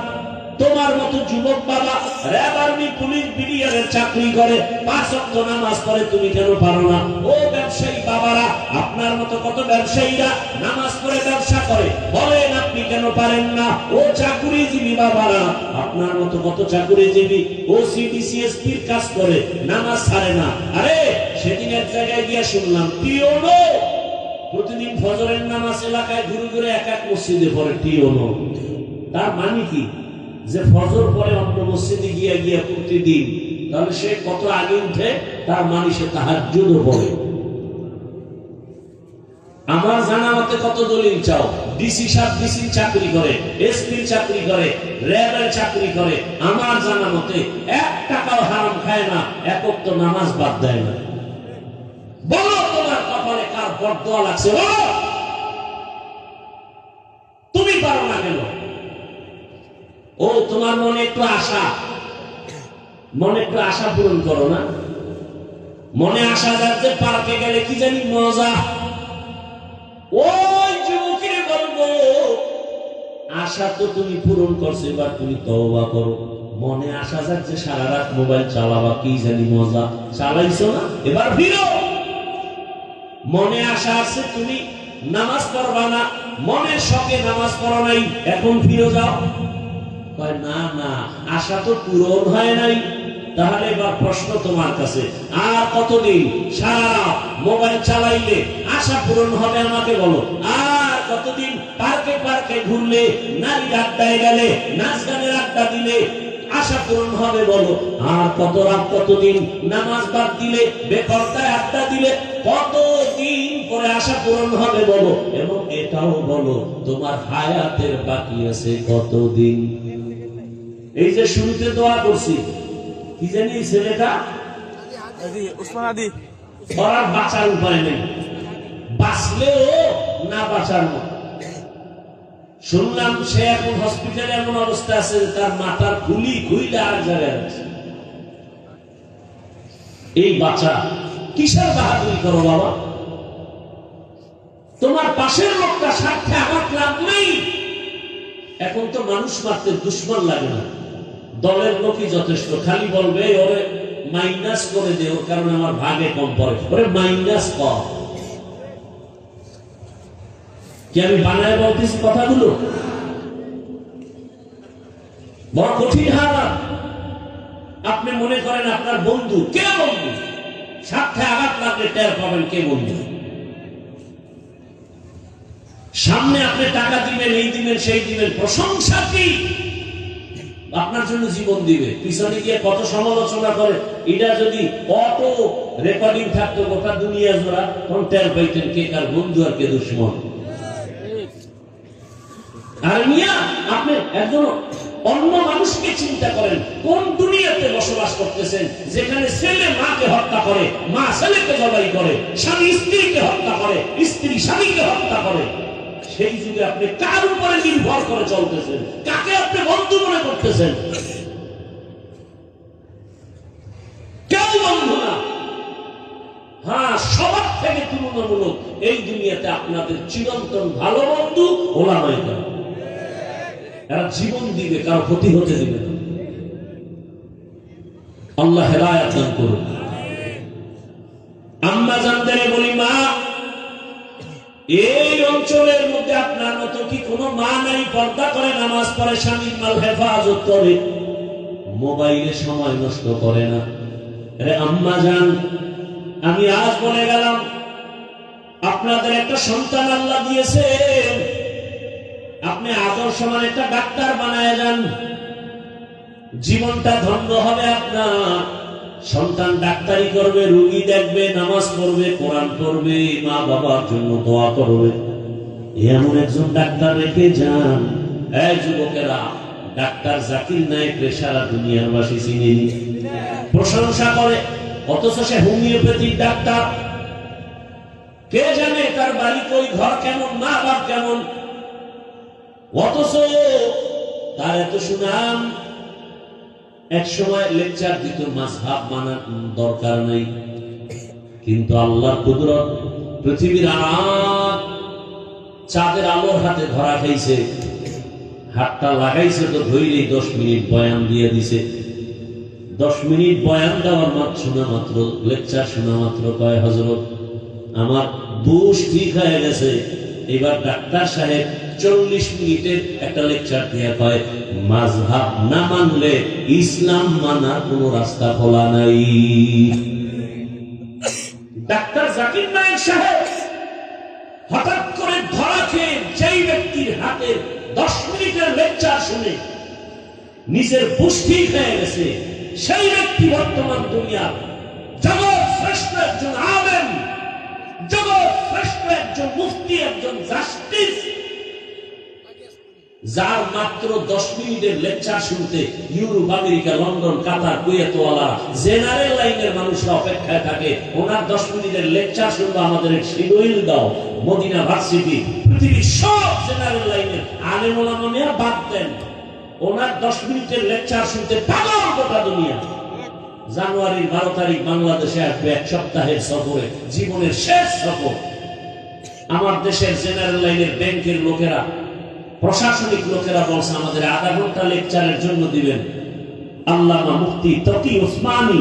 তোমার মতো যুবক বাবা র্যাব, আর্মি, পুলিশ, বিডিআরের চাকরি করে, 5 ওয়াক্ত নামাজ পড়ে, তুমি কেন পারো না? ও ব্যবসায়ী বাবারা, আপনার মতো কত ব্যবসায়ীরা নামাজ পড়ে ব্যবসা করে, বলেন আপনি কেন পারেন না? ও চাকরিজীবী বাবারা, আপনার মতো কত চাকরিজীবী ওসি ডিসিএসপির কাজ করে, নামাজ ছাড়ে না। আরে সেদিন এক জায়গায় গিয়ে শুনলাম, টিওনো প্রতিদিন ফজরের নামাজ এলাকায় ঘুরে ঘুরে এক এক মসজিদে পড়ে, টিওনো। তার মানে কি? যে ফজর পরে অন্য মসজিদে গিয়া গিয়া প্রতিদিন, তাহলে সে কত আগে উঠে, তার মানে সে তাহাজ্জুদও পড়ে। আমার জানা মতে কত দলিল চাও? ডিসি সাহেব ডিসি চাকরি করে, এসপি চাকরি করে, র্যাবের চাকরি করে, আমার জানা মতে 1 টাকাও হারাম খায় না, একক তো নামাজ বাদ দেয় না। বলো তোমার কপালে কার বরদোয়া লাগছে? বলো তুমি পারো না কেন? ও তোমার মনে একটু আশা, মনে একটু আশা পূরণ করো না। মনে আশা যাচ্ছে পার্কে গেলে কি জানি মজা। ওই যুবকের বলবো আশা তো তুমি পূরণ করছো, এবার তুমি তওবা করো। মনে আশা যাচ্ছে সারা রাত মোবাইল চালাবা, কি জানি মজা, চালাইছো না, এবার ফিরো। মনে আশা আছে তুমি নামাজ পড়বা না, মনের শখে নামাজ পড়ো নাই, এখন ফিরে যাও। কয় না না, আশা তো পূরণ হয় নাই। তাহলে এবার প্রশ্ন তোমার কাছে, আর কতদিন সারা রাত মোবাইল চালাইলে আশা পূরণ হবে আমাকে বলো? আর কতদিন পার্কে পার্কে ঘুরলে, নারী আড্ডায় গেলে, নাচ গানের আড্ডা দিলে আশা পূরণ হবে বলো? আর কত রাত কতদিন নামাজ বাদ দিলে, বেপরদায় আড্ডা দিলে কতদিন পরে আশা পূরণ হবে বলো? এবং এটাও বলো তোমার হায়াতের বাকি আছে কতদিন? এই যে শুরুতে দোয়া করছি, কি জানি ছেলেটা উসমান আদি, ওর বাঁচার উপায় নেই, বাঁচলেও না বাঁচার মতো। শুনলাম সে এখন হসপিটালে এমন অবস্থা আছে তার মাথার খুলি খুইলে আর জায়গায় আছে। এই বাচ্চা কিসের বাহাদুরি করো বাবা? তোমার পাশের লোকটা স্বার্থে আঘাত লাগলেই এখন তো মানুষ মারতে দুশ্মন লাগে না, দলের লোকই যথেষ্ট। খালি বলবে ওরে মাইনাস করে দে, ওর কারণে আমার ভাগে কম পড়ে, ওরে মাইনাস কর। কি আমি বানায় বলতেছি কথাগুলো? বড় কঠিন হালাত। আপনি মনে করেন আপনার বন্ধু, কে বন্ধু? স্বার্থে আঘাত লাগলে টের পাবেন কে বন্ধু। সামনে আপনি টাকা দিবেন, এই দিবেন সেই দিবেন, প্রশংসা কি আপনার জন্য জীবন দিবে, পিছনে গিয়ে কত সমালোচনা করে। এটা যদি অটো রেকর্ডিং থাকতো গোটা দুনিয়া জোড়া, তখন টের পাইতেন কে কার বন্ধু আর কে দুশ্মন। আর মিয়া আপনি একজন অন্য মানুষকে চিন্তা করেন, কোন দুনিয়াতে বসবাস করতেছেন যেখানে ছেলে মাকে হত্যা করে, মা ছেলেকে জবাই করে, স্বামী স্ত্রীকে হত্যা করে, স্ত্রী স্বামীকে হত্যা করে। সেই যুগে আপনি কার উপরে নির্ভর করে চলতেছেন? কাকে আপনি বন্ধু মনে করতেছেন? কেউ বন্ধু না। হ্যাঁ, সবার থেকে তুলনামূলক এই দুনিয়াতে আপনাদের চিরন্তন ভালো বন্ধু ওলামায়ে কেরাম। এরা জীবন দিবে, কারো ক্ষতি হতে দিবে না। আল্লাহ হেদায়েত দান করুন। আম্মা জানদের বলি, মা এই অঞ্চলের মধ্যে আপনার মতো কি কোনো মা নাই? পর্দা করে নামাজ পড়ে, স্বামীর মাল হেফাজত করে, মোবাইলে সময় নষ্ট করে না। আরে আম্মা জান, আমি আজ বলে গেলাম আপনাদের একটা সন্তান আল্লাহ দিয়েছেন, আপনি আদর্শমান একটা ডাক্তার বানায় যান, জীবনটা ধন্য হবে আপনার। সন্তান ডাক্তারি করবে, রোগী দেখবে, নামাজ পড়বে, কোরআন পড়বে, মা বাবার জন্য দোয়া করবে, এমন একজন ডাক্তার রেখে যান। এই যুবকেরা, ডাক্তার জাকির নায়েককে সারা দুনিয়ার বাসী চিনি, প্রশংসা করে, অথচ সে হোমিওপ্যাথিক ডাক্তার। কে জানে তার বাড়ি কই, ঘর কেমন, মা বাপ কেমন, অথচ তার এত সুনাম। এক সময় লেকচার দিত, মাযহাব মানার দরকার নাই, কিন্তু আল্লাহর কুদরত, পৃথিবীর আরাত চাঁদের আলোর হাতে ধরা খাইছে, হাতটা লাগাইছে তো ধৈরেই 10 মিনিট বয়ান দিয়ে দিছে। 10 মিনিট বয়ান দেওয়ার শোনা মাত্র, লেকচার শোনা মাত্র কয়, হযরত আমার বুশ ঠিক হয়ে গেছে। এবার ডাক্তার সাহেব 40 মিনিটের একটা লেকচার দিয়ে কয়, মাযহাব না মানলে ইসলাম মানার কোনো রাস্তা খোলা নাই। ডাক্তার জাকির নায়েক সাহেব হঠাৎ করে ধরা খেয়ে যেই ব্যক্তির হাতে 10 মিনিটের লেকচার শুনে নিজের বুশ ঠিক হয়ে গেছে, সেই ব্যক্তি বর্তমান দুনিয়ার জগৎ শ্রেষ্ঠ একজন আলেম, জগৎ শ্রেষ্ঠ একজন মুফতি, একজন জাস্টিস, যার মাত্র 10 মিনিটের লেকচার শুনতে ইউরোপ, আমেরিকা, লন্ডন, কাতার, কুয়েতওয়ালা জেনারেল লাইনের মানুষরা অপেক্ষায় থাকে। ওনার 10 মিনিটের লেকচার শুনবো, আমাদের শিডিউল দাও। মদিনা ভার্সিটি পৃথিবীর সব জেনারেল লাইনের আলেম ওলামা বাদ দেন, ওনার 10 মিনিটের লেকচার শুনতে পাগল গোটা দুনিয়া। জানুয়ারির 12 তারিখ বাংলাদেশে আসবে 1 সপ্তাহের সফরে, জীবনের শেষ সফর। আমার দেশের জেনারেল লাইনের ব্যাংকের লোকেরা, প্রশাসনিক লোকেরা বলছে আমাদের আধা ঘন্টা লেকচারের জন্য দিবেন। আল্লামা মুফতি তকি উসমানী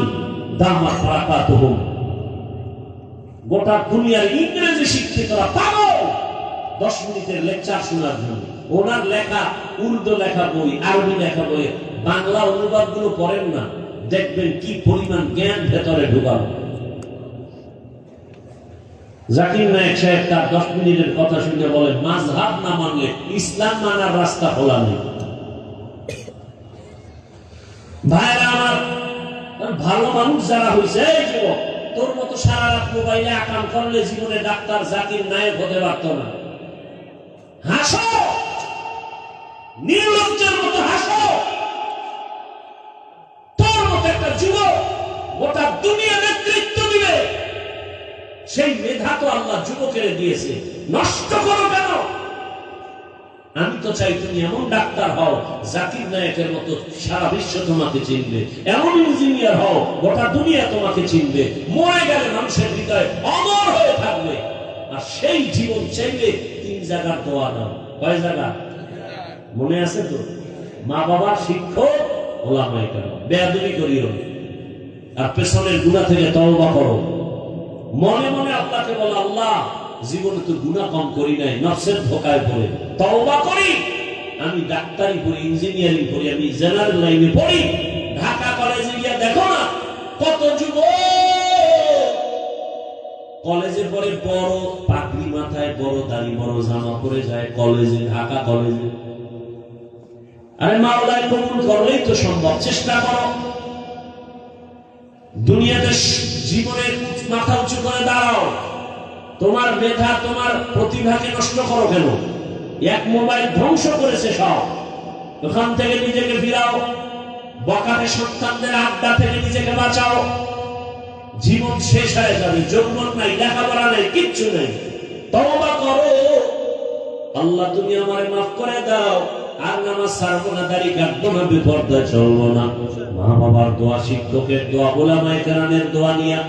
দামাত বারাকাতুহুম, গোটা দুনিয়ার ইংরেজি শিক্ষিতরা পাগল 10 মিনিটের লেকচার শোনার জন্য। ওনার লেখা উর্দু লেখা বই, আরবি লেখা বই, বাংলা অনুবাদ গুলো পড়েন না, দেখবেন কি পরিমাণ জ্ঞান ভেতরে ঢুকানো। জাকির নায়েক সাহেব তার 10 মিনিটের কথা শুনে বলে, মাযহাব না মানলে ইসলাম মানার রাস্তা খোলা নেই। ভাইরা আমার, ভালো মানুষ যারা হয়েছে, এই যুবক, তোর মতো সারা রাত মোবাইলে আকাম করলে জীবনে ডাক্তার জাকির নায়েক হতে পারত না। হাসো, নির্লজ্জের মতো হাসো। তোর মতো একটা যুবক গোটা দুনিয়া নেতৃত্ব দিবে, সেই মেধা তো আল্লাহ যুবকের দিয়েছে, নষ্ট করো কেন? আমি তো চাই তুমি এমন ডাক্তার হও জাকির নায়েকের মতো সারা বিশ্ব তোমাকে চিনবে, এমন ইঞ্জিনিয়ার হও গোটা দুনিয়া তোমাকে চিনবে, মরে গেলে মানুষের হৃদয়ে অমর হয়ে থাকবে। আর সেই জীবন চাইলে 3 জায়গার দোয়া দাও। কয় জায়গা মনে আছে তো? মা বাবার শিক্ষক, ওলামায়ে কেরাম, বেয়াদবি করিও না, আর পেছনের গুনাহ থেকে তওবা করো। মনে মনে আল্লাহকে বলো, আল্লাহ জীবনে তো গুনাহ কম করি নাই, নফসের ধোকায় পড়ে তওবা করি। আমি ডাক্তারি পড়ি, ইঞ্জিনিয়ারিং পড়ি, আমি জেনারেল লাইনে পড়ি। ঢাকা কলেজে গিয়ে দেখো না কত যুবক কলেজের পরে বড় পাগড়ি মাথায়, বড় দাড়ি, বড় জামা পরে যায় কলেজে, ঢাকা কলেজে। আরে মাওলায় কবুল করলেই তো সম্ভব, চেষ্টা করো। দুনিয়াতে জীবনের মাথা উঁচু করে দাঁড়াও। তোমার মেধা, তোমার প্রতিভাকে নষ্ট করো কেন? এক মোবাইল ধ্বংস করেছে সব। ওখান থেকে নিজেকে ফিরাও, বকাটে সন্তানদের আড্ডা থেকে নিজেকে বাঁচাও। জীবন শেষ হয়ে যাবে, যৌবন নাই, লেখাপড়া নাই, কিচ্ছু নাই। তওবা করো, আল্লাহ তুমি আমারে মাফ করে দাও। আর নামাজ ছাড়বো না, দাড়ি কাটবো না, বেপরদায় চলবো না। মা বাবার দোয়া, শিক্ষকের দোয়া, ওলামায়ে কেরামের দোয়া নিয়া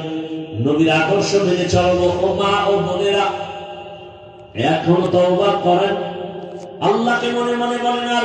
নবীর আদর্শ মেনে চলবো। ও মা ও বোনেরা, এখনো তওবা করেন, আল্লাহকে মনে মনে বলেন আর